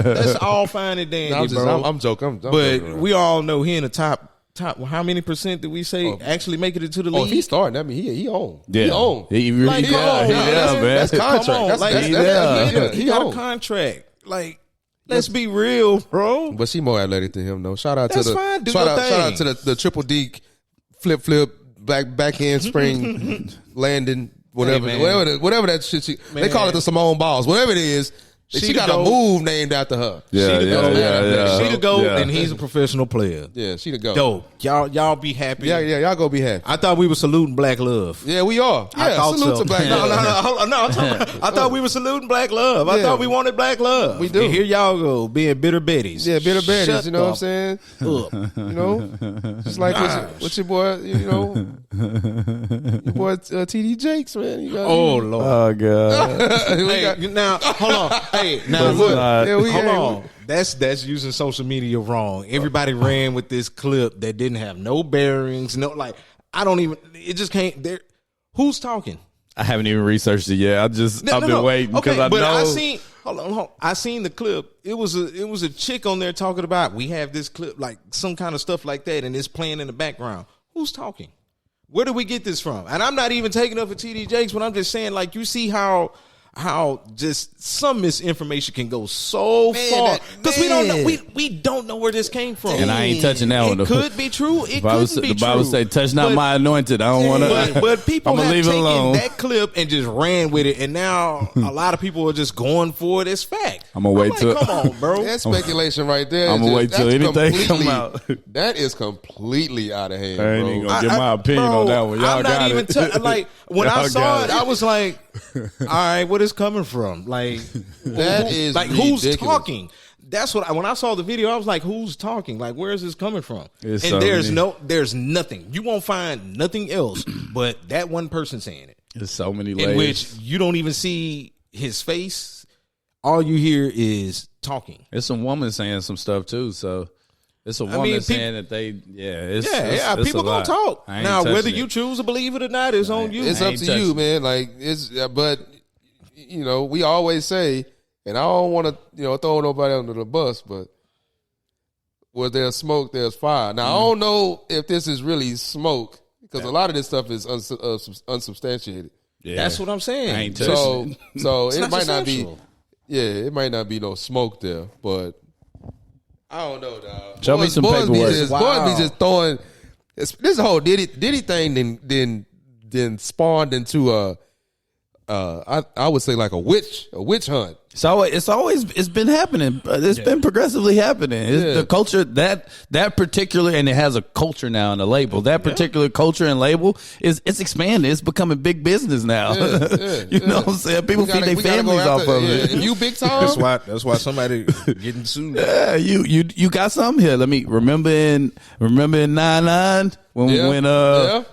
Speaker 3: that's all fine and dandy, bro.
Speaker 1: I'm joking. I'm
Speaker 3: but
Speaker 1: joking.
Speaker 3: we all know he in the top. How many percent did we say actually make it into the league?
Speaker 1: If he starting, that mean he owned.
Speaker 2: Yeah.
Speaker 1: He owned.
Speaker 2: He really
Speaker 3: Like,
Speaker 2: he
Speaker 3: come on,
Speaker 2: does, man.
Speaker 1: That's contract.
Speaker 3: Come on,
Speaker 1: That's-
Speaker 3: like,
Speaker 1: that's-
Speaker 3: he got a
Speaker 1: owned.
Speaker 3: contract. Like, let's be real, bro.
Speaker 1: But she more athletic than him, though. Shout out
Speaker 3: That's
Speaker 1: to the
Speaker 3: fine. Do
Speaker 1: shout
Speaker 3: your
Speaker 1: out
Speaker 3: thing.
Speaker 1: to the triple D flip backhand spring landing whatever
Speaker 3: Hey, man.
Speaker 1: whatever that shit. They
Speaker 3: Man.
Speaker 1: call it the Simone Biles. Whatever it is, she
Speaker 3: the
Speaker 1: got a
Speaker 3: GOAT.
Speaker 1: move named after her.
Speaker 2: Yeah,
Speaker 3: She the GOAT. She the GOAT,
Speaker 2: Yeah.
Speaker 3: and he's a professional player.
Speaker 1: Yeah, she the go.
Speaker 3: Dope. Y'all be happy.
Speaker 1: Yeah, y'all go be happy.
Speaker 3: I thought we were saluting Black Love.
Speaker 1: Yeah, we are.
Speaker 3: I
Speaker 1: Yeah,
Speaker 3: thought
Speaker 1: salute
Speaker 3: so.
Speaker 1: to Black.
Speaker 3: No, hold on, no. I thought we were saluting Black Love. I
Speaker 1: Yeah.
Speaker 3: thought we wanted Black Love.
Speaker 1: We do.
Speaker 3: And here y'all go, being bitter Betties.
Speaker 1: Yeah, bitter baddies.
Speaker 3: Shut
Speaker 1: You know what I'm
Speaker 3: the
Speaker 1: saying?
Speaker 3: up.
Speaker 1: You know, just like what's your boy? You know, your boy TD Jakes, man. You got,
Speaker 3: Oh Lord.
Speaker 2: Oh god.
Speaker 1: we
Speaker 3: Hey,
Speaker 1: got,
Speaker 3: now hold on. Hey, now
Speaker 2: But
Speaker 3: look.
Speaker 2: yeah,
Speaker 1: we
Speaker 3: Hold
Speaker 1: ain't-
Speaker 3: on. That's using social media wrong. Everybody ran with this clip that didn't have no bearings. No, like I don't even. It just can't. There. Who's talking?
Speaker 2: I haven't even researched it yet. I've been waiting because I
Speaker 3: but
Speaker 2: know.
Speaker 3: I seen. Hold on. I seen the clip. It was a chick on there talking about we have this clip, like some kind of stuff like that, and it's playing in the background. Who's talking? Where did we get this from? And I'm not even taking up for TD Jakes, but I'm just saying, like, you see how how just some misinformation can go so far because we don't know we don't know where this came from.
Speaker 2: And I ain't touching that one.
Speaker 3: It could be true. It
Speaker 2: Bible,
Speaker 3: could be
Speaker 2: the Bible
Speaker 3: true.
Speaker 2: say, "Touch not my anointed." I don't want to.
Speaker 3: But people
Speaker 2: I'm gonna
Speaker 3: have
Speaker 2: leave it
Speaker 3: taken
Speaker 2: alone.
Speaker 3: that clip and just ran with it, and now a lot of people are just going for it as fact.
Speaker 2: I'm gonna wait till.
Speaker 3: Come on, bro.
Speaker 1: That's speculation right there.
Speaker 2: I'm gonna wait till anything come out.
Speaker 1: That is completely out of hand,
Speaker 2: I ain't
Speaker 1: bro.
Speaker 2: even gonna get my opinion
Speaker 3: bro,
Speaker 2: on that one. Y'all
Speaker 3: I'm not
Speaker 2: got
Speaker 3: even
Speaker 2: it.
Speaker 3: like when I
Speaker 2: Y'all
Speaker 3: saw
Speaker 2: got
Speaker 3: it, I was like, "All right, what is coming from?" Like
Speaker 1: That is
Speaker 3: like
Speaker 1: ridiculous.
Speaker 3: who's talking? That's what when I saw the video, I was like, "Who's talking? Like, where is this coming from?"
Speaker 2: It's
Speaker 3: and
Speaker 2: so
Speaker 3: there's nothing. You won't find nothing else but that one person saying it.
Speaker 2: There's so many layers.
Speaker 3: In which you don't even see his face. All you hear is talking.
Speaker 2: It's some woman saying some stuff too. So it's a woman saying that they, it's
Speaker 3: people
Speaker 2: a
Speaker 3: gonna
Speaker 2: lot.
Speaker 3: talk.
Speaker 2: I ain't
Speaker 3: Now, whether
Speaker 2: touching
Speaker 3: you
Speaker 2: it.
Speaker 3: choose to believe it or not is on you.
Speaker 1: It's
Speaker 2: I
Speaker 1: up
Speaker 2: ain't
Speaker 1: to
Speaker 2: touching
Speaker 1: you,
Speaker 2: it.
Speaker 1: man. Like but we always say, and I don't want to throw nobody under the bus, but where there's smoke, there's fire. Now I don't know if this is really smoke because a lot of this stuff is unsubstantiated.
Speaker 2: Yeah.
Speaker 3: That's what I'm saying.
Speaker 2: I ain't touching it.
Speaker 1: So
Speaker 3: It's
Speaker 1: it
Speaker 3: not
Speaker 1: might not be.
Speaker 3: consensual.
Speaker 1: Yeah, it might not be no smoke there, but I don't know, dog.
Speaker 2: Show me some paperwork.
Speaker 1: Boys be just throwing this whole Diddy thing. Then spawned into I would say like a witch hunt.
Speaker 2: So it's been happening. It's been progressively happening. It's the culture that particular, and it has a culture now and a label. That particular culture and label it's expanding. It's becoming big business now. You know what I'm saying? People feed their families off of it.
Speaker 1: If you big time,
Speaker 3: That's why somebody getting sued.
Speaker 2: Yeah, you got something here. Let me remember in 9/9 when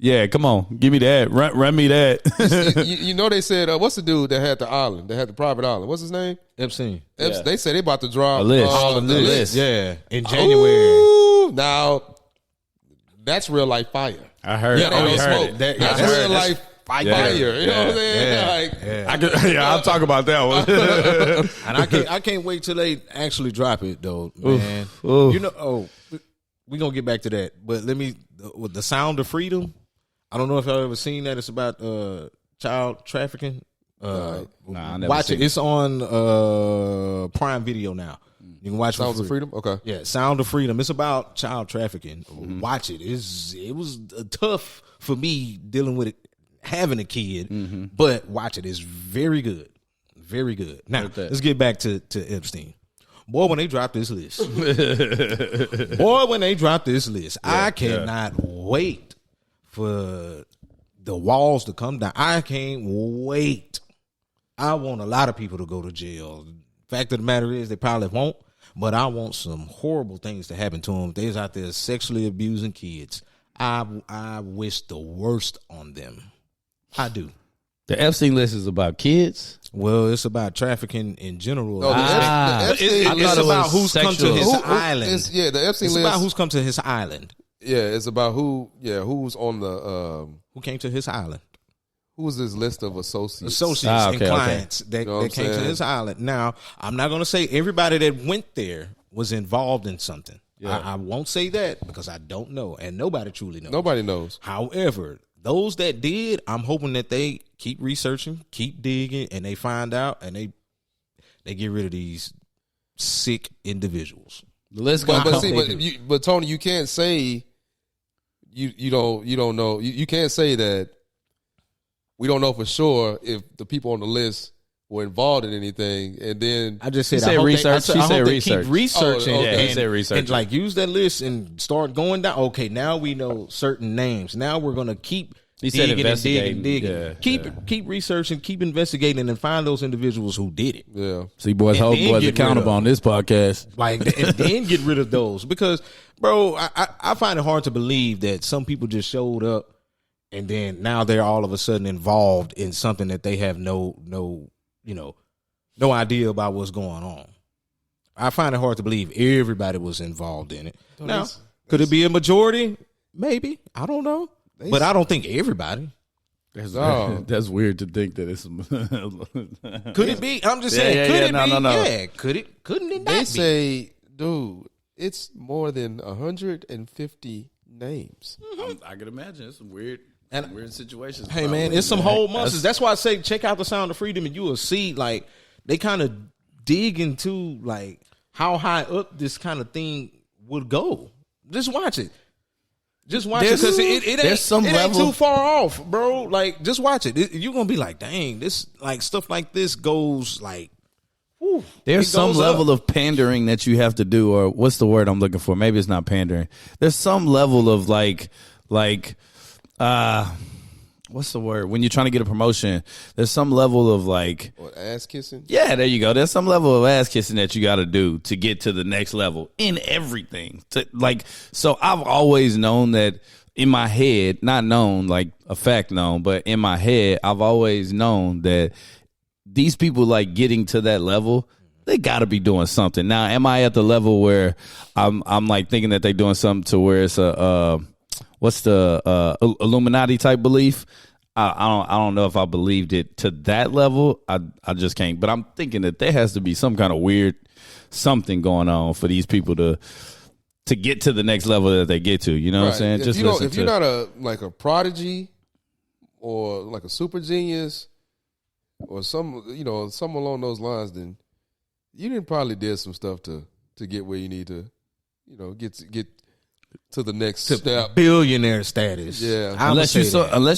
Speaker 2: yeah, come on, give me that. Run me that.
Speaker 1: you know they said what's the dude that had the island? That had the private island. What's his name?
Speaker 3: Epstein.
Speaker 1: They said they about to drop
Speaker 2: A list.
Speaker 1: the list.
Speaker 3: Yeah, in January.
Speaker 1: Ooh, now that's real life fire.
Speaker 2: I heard.
Speaker 1: That ain't no
Speaker 2: heard
Speaker 1: smoke.
Speaker 2: it.
Speaker 1: That's real life fire.
Speaker 2: Yeah.
Speaker 1: You know what I'm saying?
Speaker 2: I'll talk about that one.
Speaker 3: And I can't wait till they actually drop it though, man.
Speaker 2: Oof.
Speaker 3: You know, we're gonna get back to that. But let me with the Sound of Freedom. I don't know if y'all ever seen that. It's about child trafficking.
Speaker 2: Nah, I never
Speaker 3: watch
Speaker 2: seen
Speaker 3: it. It's on Prime Video now. You can watch it for
Speaker 1: Sounds
Speaker 3: free.
Speaker 1: of Freedom. Okay.
Speaker 3: Yeah, Sound of Freedom. It's about child trafficking. Watch it. It was tough for me dealing with it, having a kid, but watch it. It's very good. Very good. Now, let's get back to Epstein. Boy, when they drop this list. I cannot wait for the walls to come down. I can't wait. I want a lot of people to go to jail. Fact of the matter is, they probably won't, but I want some horrible things to happen to them. They's out there sexually abusing kids. I wish the worst on them. I do.
Speaker 2: The Epstein list is about kids.
Speaker 3: Well, it's about trafficking in general.
Speaker 1: No, the Epstein
Speaker 2: I
Speaker 3: It's
Speaker 2: thought it
Speaker 3: about
Speaker 2: was
Speaker 3: who's come to
Speaker 2: sexual.
Speaker 3: his island.
Speaker 1: The Epstein
Speaker 3: It's
Speaker 1: list.
Speaker 3: about who's come to his island.
Speaker 1: Yeah, it's about who's on the
Speaker 3: Who came to his island?
Speaker 1: who's this list of associates.
Speaker 3: And clients that
Speaker 1: You know what I'm
Speaker 3: came to
Speaker 1: saying?
Speaker 3: his island. Now, I'm not going to say everybody that went there was involved in something.
Speaker 2: Yeah.
Speaker 3: I won't say that because I don't know, and nobody truly knows.
Speaker 1: Nobody knows.
Speaker 3: However, those that did, I'm hoping that they keep researching, keep digging, and they find out, and they get rid of these sick individuals.
Speaker 2: The list
Speaker 1: But
Speaker 2: goes
Speaker 1: see, but Tony, you can't say you don't know. You can't say that we don't know for sure if the people on the list were involved in anything, and then
Speaker 3: I just said,
Speaker 2: said
Speaker 3: I hope
Speaker 2: research.
Speaker 3: They,
Speaker 2: She
Speaker 3: I hope
Speaker 2: said
Speaker 3: they
Speaker 2: research.
Speaker 3: keep researching.
Speaker 1: Oh, okay.
Speaker 2: He said research.
Speaker 3: And like use that list and start going down. Okay, now we know certain names. Now we're gonna keep
Speaker 2: He said
Speaker 3: digging and digging and
Speaker 2: investigating.
Speaker 3: digging.
Speaker 2: Yeah,
Speaker 3: Keep researching, keep investigating, and find those individuals who did it.
Speaker 1: yeah,
Speaker 2: See, boys,
Speaker 3: And
Speaker 2: hold
Speaker 3: then
Speaker 2: boys
Speaker 3: get rid
Speaker 2: accountable
Speaker 3: of
Speaker 2: on this podcast.
Speaker 3: Like, and then get rid of those because, bro, I find it hard to believe that some people just showed up and then now they're all of a sudden involved in something that they have no idea about what's going on. I find it hard to believe everybody was involved in it. Now, could it be a majority? Maybe. I don't know. But I don't think everybody.
Speaker 2: That's weird to think that it's.
Speaker 3: Could it be? I'm just saying. Could it be?
Speaker 2: No.
Speaker 3: Yeah. Could it? Couldn't it not
Speaker 1: they
Speaker 3: be?
Speaker 1: say, dude, it's more than 150 names.
Speaker 2: I can imagine it's weird.
Speaker 3: And
Speaker 2: weird situations.
Speaker 3: hey, man, it's some whole monsters. That's why I say check out The Sound of Freedom, and you will see like they kind of dig into like how high up this kind of thing would go. Just watch it. Just watch it because it ain't too far off, bro. Like, just watch it. You're gonna be like, dang, this like stuff like this goes like. Whew,
Speaker 2: there's some level of pandering that you have to do, or what's the word I'm looking for? Maybe it's not pandering. There's some level of like what's the word? When you're trying to get a promotion, there's some level of like
Speaker 1: ass kissing.
Speaker 2: Yeah, there you go. There's some level of ass kissing that you got to do to get to the next level in everything. So I've always known that in my head, not known like a fact known, but in my head, I've always known that these people like getting to that level, they got to be doing something. Now, am I at the level where I'm like thinking that they're doing something to where it's what's the Illuminati type belief? I don't know if I believed it to that level. I just can't. But I'm thinking that there has to be some kind of weird something going on for these people to get to the next level that they get to. You know what I'm saying?
Speaker 1: If you're not a prodigy or like a super genius or some along those lines, then you didn't probably did some stuff to get where you need to, get to the next step,
Speaker 3: billionaire status.
Speaker 1: Yeah,
Speaker 2: unless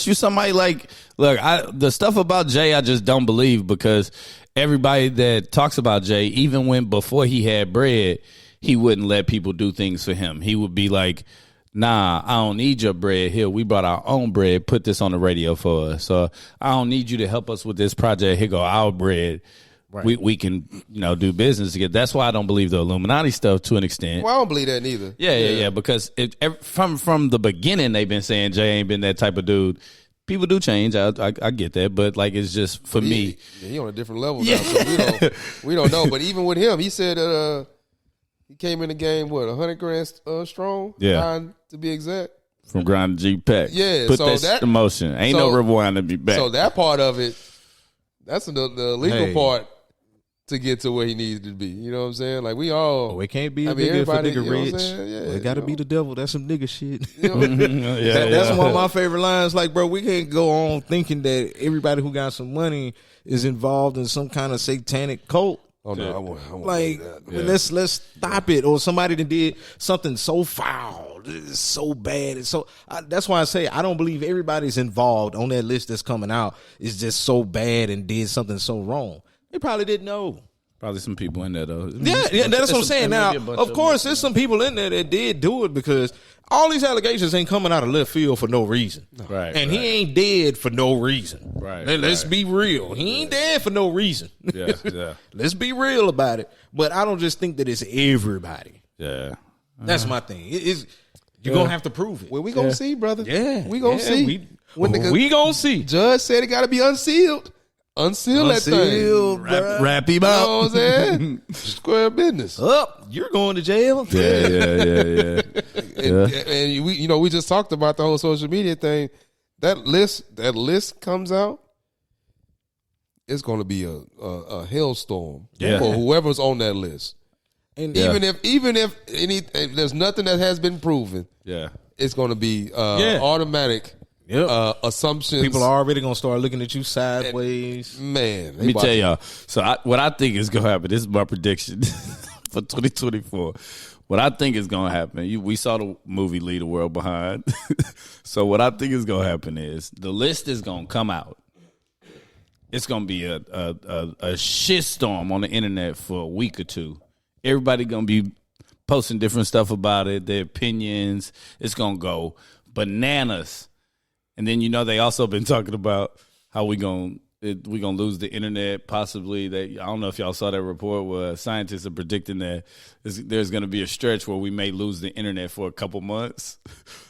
Speaker 2: you somebody like, look, the stuff about Jay, I just don't believe, because everybody that talks about Jay, even when before he had bread, he wouldn't let people do things for him. He would be like, nah, I don't need your bread. Here, we brought our own bread. Put this on the radio for us. So I don't need you to help us with this project. Here go our bread. Right. We can do business together. That's why I don't believe the Illuminati stuff to an extent.
Speaker 1: Well, I don't believe that neither.
Speaker 2: Yeah. Because from the beginning they've been saying Jay ain't been that type of dude. People do change. I get that, but like it's just for me.
Speaker 1: He on a different level now. So we don't know. But even with him, he said he came in the game 100 grand strong.
Speaker 2: Yeah,
Speaker 1: to be exact.
Speaker 2: From grind to G pack.
Speaker 1: Yeah,
Speaker 2: put that emotion. Ain't no rewind to be back.
Speaker 1: So that part of it, that's the legal part. To get to where he needs to be, you know what I'm saying? Like we all,
Speaker 3: it can't be a nigga for nigga rich. It got to be the devil. That's some nigga shit. That's one of my favorite lines. Like, bro, we can't go on thinking that everybody who got some money is involved in some kind of satanic cult.
Speaker 1: Oh no, I won't
Speaker 3: like let's stop it. Or somebody that did something so foul, it's so bad. It's so that's why I say I don't believe everybody's involved on that list that's coming out is just so bad and did something so wrong. They probably didn't know.
Speaker 2: Probably some people in there, though.
Speaker 3: Yeah, that's what I'm saying. Now, of course, there's some people in there that did do it because all these allegations ain't coming out of left field for no reason.
Speaker 2: Right.
Speaker 3: And he ain't dead for no reason.
Speaker 2: Right.
Speaker 3: Let's be real. He ain't dead for no reason.
Speaker 2: Yeah.
Speaker 3: Let's be real about it. But I don't just think that it's everybody.
Speaker 2: Yeah.
Speaker 3: That's my thing. You're going to have to prove it.
Speaker 1: Well, we going to see, brother.
Speaker 3: Yeah.
Speaker 1: We going to see.
Speaker 3: We going to see.
Speaker 1: Judge said it got to be unsealed. Unseal that thing.
Speaker 2: Wrap him up.
Speaker 1: You know what I'm saying? Square business.
Speaker 3: You're going to jail.
Speaker 2: Yeah.
Speaker 1: And we just talked about the whole social media thing. That list comes out. It's going to be a hailstorm for whoever's on that list. And even if there's nothing that has been proven, it's going to be automatic. Assumptions.
Speaker 3: People are already going to start looking at you sideways.
Speaker 1: Man,
Speaker 2: let me tell y'all. So what I think is going to happen, this is my prediction for 2024. What I think is going to happen, we saw the movie Leave the World Behind. So what I think is going to happen is the list is going to come out. It's going to be a shitstorm on the internet for a week or two. Everybody going to be posting different stuff about it, their opinions. It's going to go bananas. And then they also been talking about how we gonna lose the internet possibly. I don't know if y'all saw that report where scientists are predicting that there's going to be a stretch where we may lose the internet for a couple months.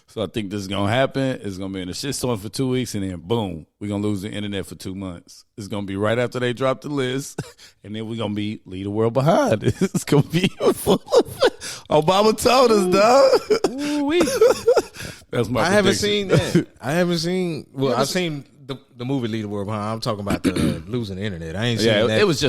Speaker 2: So I think this is going to happen. It's going to be in a shitstorm for 2 weeks, and then boom, we're going to lose the internet for 2 months. It's going to be right after they drop the list, and then we're going to leave the world behind. It's going to be Obama told us, dog.
Speaker 3: Ooh-wee.
Speaker 2: That's my prediction.
Speaker 3: I haven't seen that. I haven't seen. Well, I've seen The movie Lead the World Behind. I'm talking about the losing the internet. I ain't seen that.
Speaker 2: It was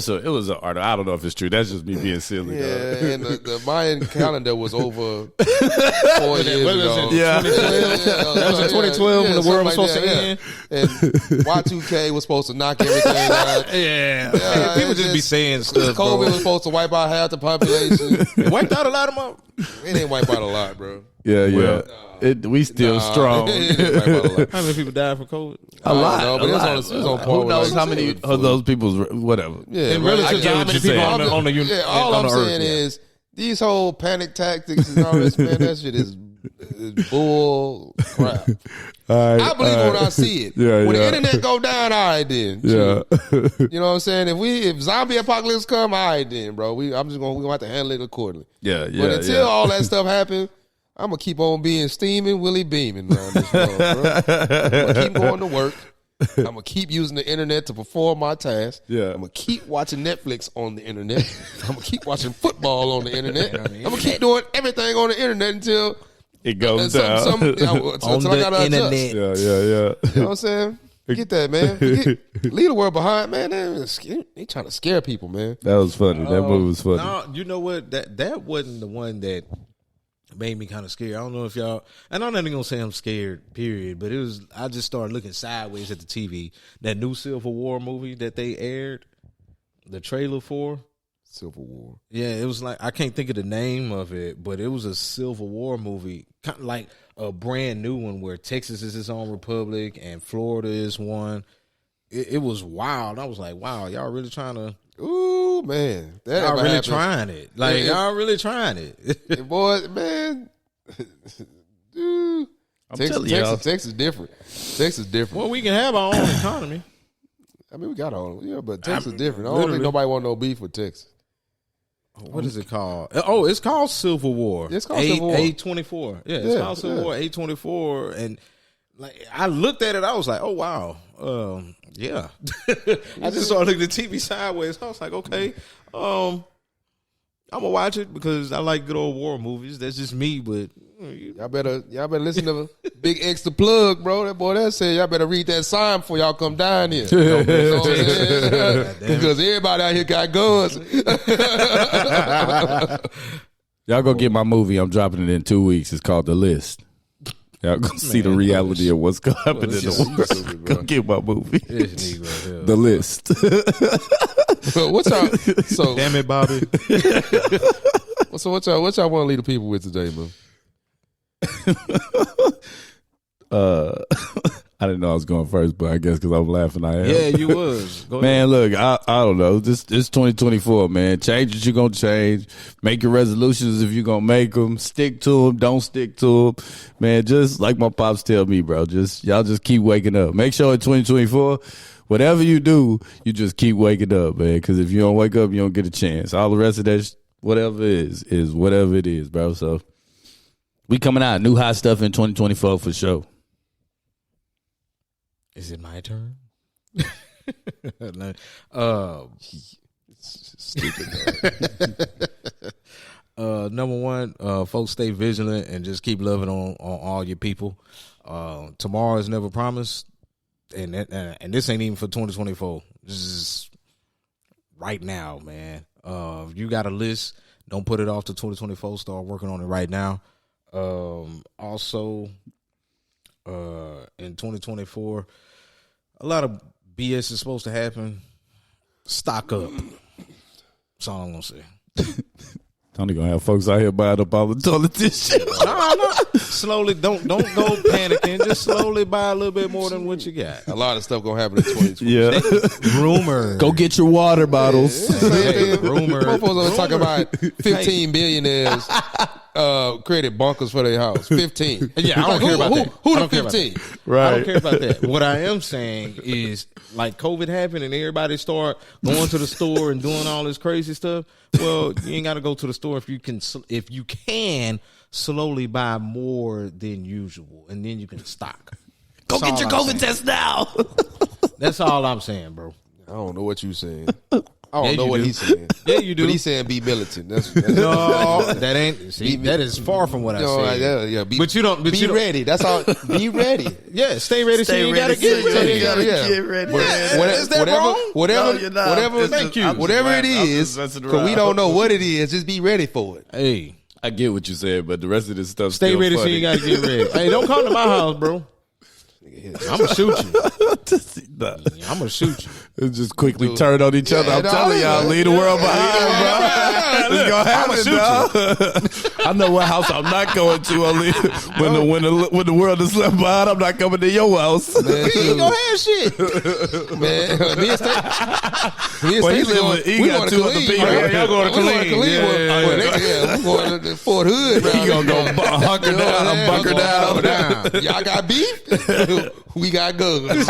Speaker 2: an article. I don't know if it's true. That's just me being silly.
Speaker 1: Yeah, and the Mayan calendar was over 4 years ago.
Speaker 3: Yeah. That was in 2012 when the world was supposed to end.
Speaker 1: And Y2K was supposed to knock everything out.
Speaker 3: Yeah. People just be saying stuff,
Speaker 1: COVID
Speaker 3: bro.
Speaker 1: was supposed to wipe out half the population.
Speaker 3: It wiped out a lot of them.
Speaker 1: It ain't wipe out a lot, bro.
Speaker 2: Yeah. We still strong.
Speaker 1: It didn't wipe out a lot.
Speaker 3: How many people died from COVID?
Speaker 2: A lot.
Speaker 1: No, but
Speaker 2: a
Speaker 1: it
Speaker 2: lot.
Speaker 1: was on par
Speaker 2: Who
Speaker 1: with
Speaker 2: knows
Speaker 1: like
Speaker 2: how many of those people's whatever.
Speaker 1: Yeah,
Speaker 3: And
Speaker 1: right.
Speaker 3: relative
Speaker 2: I
Speaker 3: to
Speaker 2: get
Speaker 3: how
Speaker 2: what
Speaker 3: many
Speaker 2: you're
Speaker 3: people
Speaker 2: saying.
Speaker 3: on the
Speaker 1: Yeah, all
Speaker 3: on
Speaker 1: I'm
Speaker 3: the earth,
Speaker 1: saying
Speaker 3: yeah.
Speaker 1: is these whole panic tactics and all this, man, that shit is bull crap. I believe it when I see it.
Speaker 2: Yeah,
Speaker 1: when
Speaker 2: yeah.
Speaker 1: the internet go down, all right then.
Speaker 2: Yeah.
Speaker 1: You know what I'm saying? If zombie apocalypse come, all right then, bro. we're gonna have to handle it accordingly.
Speaker 2: Yeah.
Speaker 1: But until all that stuff happen, I'm gonna keep on being steaming, Willie beaming around this world, bro. I'm gonna keep going to work. I'm gonna keep using the internet to perform my tasks.
Speaker 2: Yeah.
Speaker 1: I'm gonna keep watching Netflix on the internet. I'm gonna keep watching football on the internet. I'm gonna keep doing everything on the internet until
Speaker 2: It goes down.
Speaker 1: until I gotta adjust.
Speaker 2: Yeah.
Speaker 1: You know what I'm saying? Forget that, man. Leave the world behind, man. They trying to scare people, man.
Speaker 2: That was funny. That movie was funny.
Speaker 3: No, you know what? That wasn't the one that made me kind of scared. I don't know if y'all, and I'm not even gonna say I'm scared, period. But I just started looking sideways at the TV. That new Civil War movie that they aired, the trailer for
Speaker 1: Civil War.
Speaker 3: Yeah, it was like, I can't think of the name of it, but it was a Civil War movie, kind of like a brand new one where Texas is its own republic and Florida is one. It was wild. I was like, wow, y'all really trying to.
Speaker 1: Ooh, man. That
Speaker 3: Y'all really
Speaker 1: happened.
Speaker 3: trying it. Like, y'all really trying it.
Speaker 1: Boy, man. Dude.
Speaker 2: telling y'all.
Speaker 1: Texas is different. Texas is different.
Speaker 3: Well, we can have our own economy.
Speaker 1: I mean, we got our own. Yeah, but Texas is different. I don't
Speaker 3: literally.
Speaker 1: think nobody want no beef with Texas.
Speaker 3: What is it called? Oh, it's called Civil War.
Speaker 1: It's called Civil War.
Speaker 3: A24. Yeah, it's called Civil War A24. And like, I looked at it, I was like, oh wow, yeah. I just started looking at the TV sideways. I was like, okay, I'm gonna watch it because I like good old war movies. That's just me, but
Speaker 1: Y'all better listen to Big X the Plug, bro. That boy that said y'all better read that sign before y'all come down here. You know what I'm saying? Because everybody out here got guns.
Speaker 2: Y'all go get my movie. I'm dropping it in 2 weeks. It's called The List. Y'all go see the reality of what's going to happen in the world. Go get my movie. The List.
Speaker 1: What's y'all? So
Speaker 3: damn it, Bobby.
Speaker 1: So what y'all want to leave the people with today, man?
Speaker 2: I didn't know I was going first, but I guess because I'm laughing, I am.
Speaker 3: Yeah, you was. Go
Speaker 2: Man, look, I don't know. This 2024, man. Change what you're going to change. Make your resolutions if you're going to make them. Stick to them. Don't stick to them. Man, just like my pops tell me, bro. Y'all just keep waking up. Make sure in 2024, whatever you do, you just keep waking up, man. Because if you don't wake up, you don't get a chance. All the rest of that, whatever it is whatever it is, bro. So we coming out. New hot stuff in 2024 for sure.
Speaker 3: Is it my turn? Number one, folks, stay vigilant and just keep loving on all your people. Tomorrow is never promised, and this ain't even for 2024. This is right now, man. If you got a list, don't put it off to 2024. Start working on it right now. Also, in 2024, a lot of BS is supposed to happen. Stock up. That's all I'm gonna say.
Speaker 2: Tony gonna have folks out here buying up all the toilet tissue.
Speaker 3: No. Slowly, don't go panicking. Just slowly buy a little bit more than what you got.
Speaker 1: A lot of stuff gonna happen in 2020.
Speaker 2: Yeah.
Speaker 3: Rumor.
Speaker 2: Go get your water bottles.
Speaker 3: Rumor.
Speaker 1: Motherfuckers are talking about 15 billionaires created bunkers for their house. 15.
Speaker 3: Yeah, I don't care about that.
Speaker 1: Who
Speaker 3: I
Speaker 1: the
Speaker 3: don't care about
Speaker 1: 15?
Speaker 2: Right.
Speaker 3: I don't care about that. What I am saying is, like, COVID happened and everybody start going to the store and doing all this crazy stuff. Well, you ain't got to go to the store if you can slowly buy more than usual, and then you can stock.
Speaker 2: Go
Speaker 3: That's
Speaker 2: get your
Speaker 3: all I'm
Speaker 2: COVID
Speaker 3: saying.
Speaker 2: test now.
Speaker 3: That's all I'm saying, bro.
Speaker 1: I don't know what you saying. I don't know what he's saying.
Speaker 3: Yeah, you do.
Speaker 1: But he's saying be militant. That's
Speaker 3: No, that ain't. See, that is far from what I said.
Speaker 1: Yeah,
Speaker 3: but you don't. But
Speaker 1: be
Speaker 3: you don't,
Speaker 1: ready. That's all. Be ready.
Speaker 3: Yeah, stay ready. So you ain't gotta get ready.
Speaker 2: Get ready.
Speaker 3: Is that wrong?
Speaker 1: Whatever.
Speaker 2: No, you're not.
Speaker 1: Whatever.
Speaker 3: Thank you.
Speaker 1: Whatever it is, because we don't know what it is. Just be ready for it.
Speaker 3: Hey,
Speaker 2: I get what you said, but the rest of this stuff.
Speaker 3: stay ready. So you gotta get ready. Hey, don't come to my house, bro. I'm gonna shoot you. I'm gonna shoot you.
Speaker 2: It just quickly turned on each other. I'm telling y'all, leave the world behind, bro. It's gonna happen, dog. I know what house I'm not going to. Only when the world is left behind, I'm not coming to your house.
Speaker 1: Man,
Speaker 3: We ain't gonna have shit.
Speaker 1: man, me and Stacey,
Speaker 2: he got two other people.
Speaker 3: Y'all going to Killeen.
Speaker 1: Yeah, we going to Fort Hood.
Speaker 2: He gonna go hunker down, bunker down.
Speaker 1: Y'all got beef? We got guns.
Speaker 2: He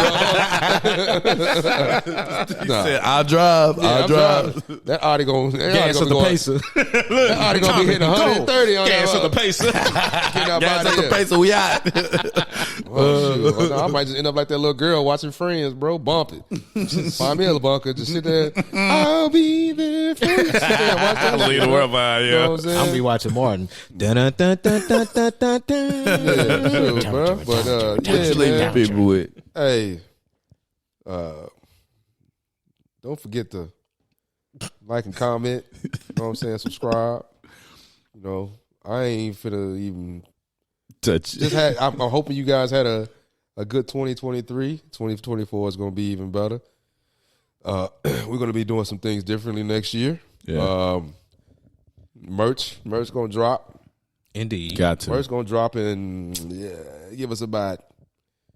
Speaker 2: said, "I'll drive. I'll drive."
Speaker 1: That Audi gonna
Speaker 3: Gas of the Pacer.
Speaker 1: That Audi gonna be hitting 130 on
Speaker 3: Gas of
Speaker 1: that.
Speaker 3: the Pacer.
Speaker 2: Gas at the Pacer. We out.
Speaker 1: Oh, no, I might just end up like that little girl watching Friends, bro. Bump it. Find me a bunker. Just sit there. I'll be there for you. Sit there and watch that shit,
Speaker 2: Leave the
Speaker 1: bro.
Speaker 2: world behind,
Speaker 1: You know
Speaker 2: yeah.
Speaker 1: what I'm saying?
Speaker 3: I'm gonna be watching Martin. Dun, dun, dun, dun, dun, dun, dun.
Speaker 1: Yeah, true, bro. But yeah, man.
Speaker 2: People with.
Speaker 1: Hey, don't forget to like and comment. You know what I'm saying? Subscribe. You know, I ain't finna even
Speaker 2: Touch.
Speaker 1: just had. I'm hoping you guys had a good 2023. 2024 is gonna be even better. We're gonna be doing some things differently next year.
Speaker 2: Yeah.
Speaker 1: Merch gonna drop.
Speaker 3: Indeed.
Speaker 2: Got to.
Speaker 1: Merch gonna drop in. Give us about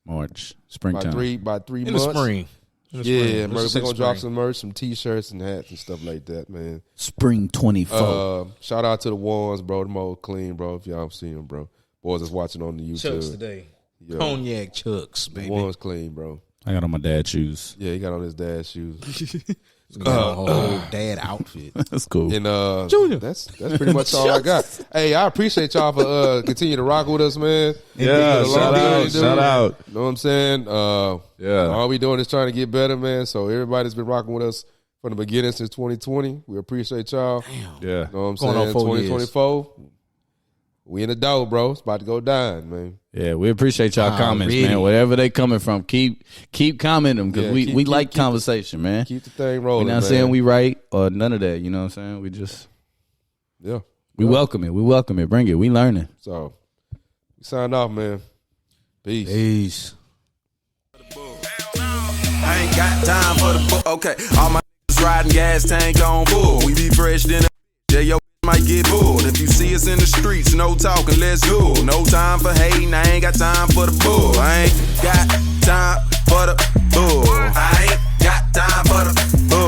Speaker 2: March, springtime.
Speaker 1: by 3
Speaker 3: In the
Speaker 1: months.
Speaker 3: spring.
Speaker 1: Yeah, merch.
Speaker 3: Let's
Speaker 1: We're gonna
Speaker 3: say
Speaker 1: drop
Speaker 3: spring.
Speaker 1: some merch, some t-shirts and hats and stuff like that, man.
Speaker 2: Spring 24.
Speaker 1: Shout out to the ones, bro. Them all clean, bro. If y'all seen them, bro. Boys is watching on the YouTube.
Speaker 3: Chucks today.
Speaker 1: Yo,
Speaker 3: Cognac Chucks,
Speaker 1: the
Speaker 3: baby.
Speaker 1: ones clean, bro.
Speaker 2: I got on my dad's shoes.
Speaker 1: Yeah, he got on his dad's shoes.
Speaker 3: Got a whole dad outfit.
Speaker 2: That's cool.
Speaker 1: And
Speaker 3: Junior.
Speaker 1: that's pretty much all I got. Hey, I appreciate y'all for continue to rock with us, man.
Speaker 2: Yeah,
Speaker 1: It's been a
Speaker 2: shout
Speaker 1: long
Speaker 2: out,
Speaker 1: journey, dude.
Speaker 2: shout out.
Speaker 1: You know what I'm saying?
Speaker 2: Yeah.
Speaker 1: All we doing is trying to get better, man. So everybody's been rocking with us from the beginning since 2020. We appreciate y'all.
Speaker 2: Yeah.
Speaker 1: You know what I'm
Speaker 3: Going on
Speaker 1: saying?
Speaker 3: 4 years.
Speaker 1: 2024. We in the dough, bro. It's about to go down, man.
Speaker 2: Yeah, we appreciate y'all comments,
Speaker 3: really?
Speaker 2: man. Wherever they coming from, keep commenting because
Speaker 1: Yeah,
Speaker 2: we
Speaker 1: keep-
Speaker 2: like
Speaker 1: keep-
Speaker 2: conversation, man.
Speaker 1: Keep the thing
Speaker 2: We're
Speaker 1: rolling.
Speaker 2: not
Speaker 1: man.
Speaker 2: saying we right or none of that. You know what I'm saying? We just
Speaker 1: Yeah.
Speaker 2: we welcome it. We welcome it. Bring it. We learning.
Speaker 1: So we sign off, man. Peace.
Speaker 3: Peace.
Speaker 4: I ain't got time for the book. Okay, all my niggas riding gas tank on full. We be fresh then a yeah, yo might get bull. If you see us in the streets, no talking, let's go. No time for hating, I ain't got time for the bull. I ain't got time for the bull. I ain't got time for the bull.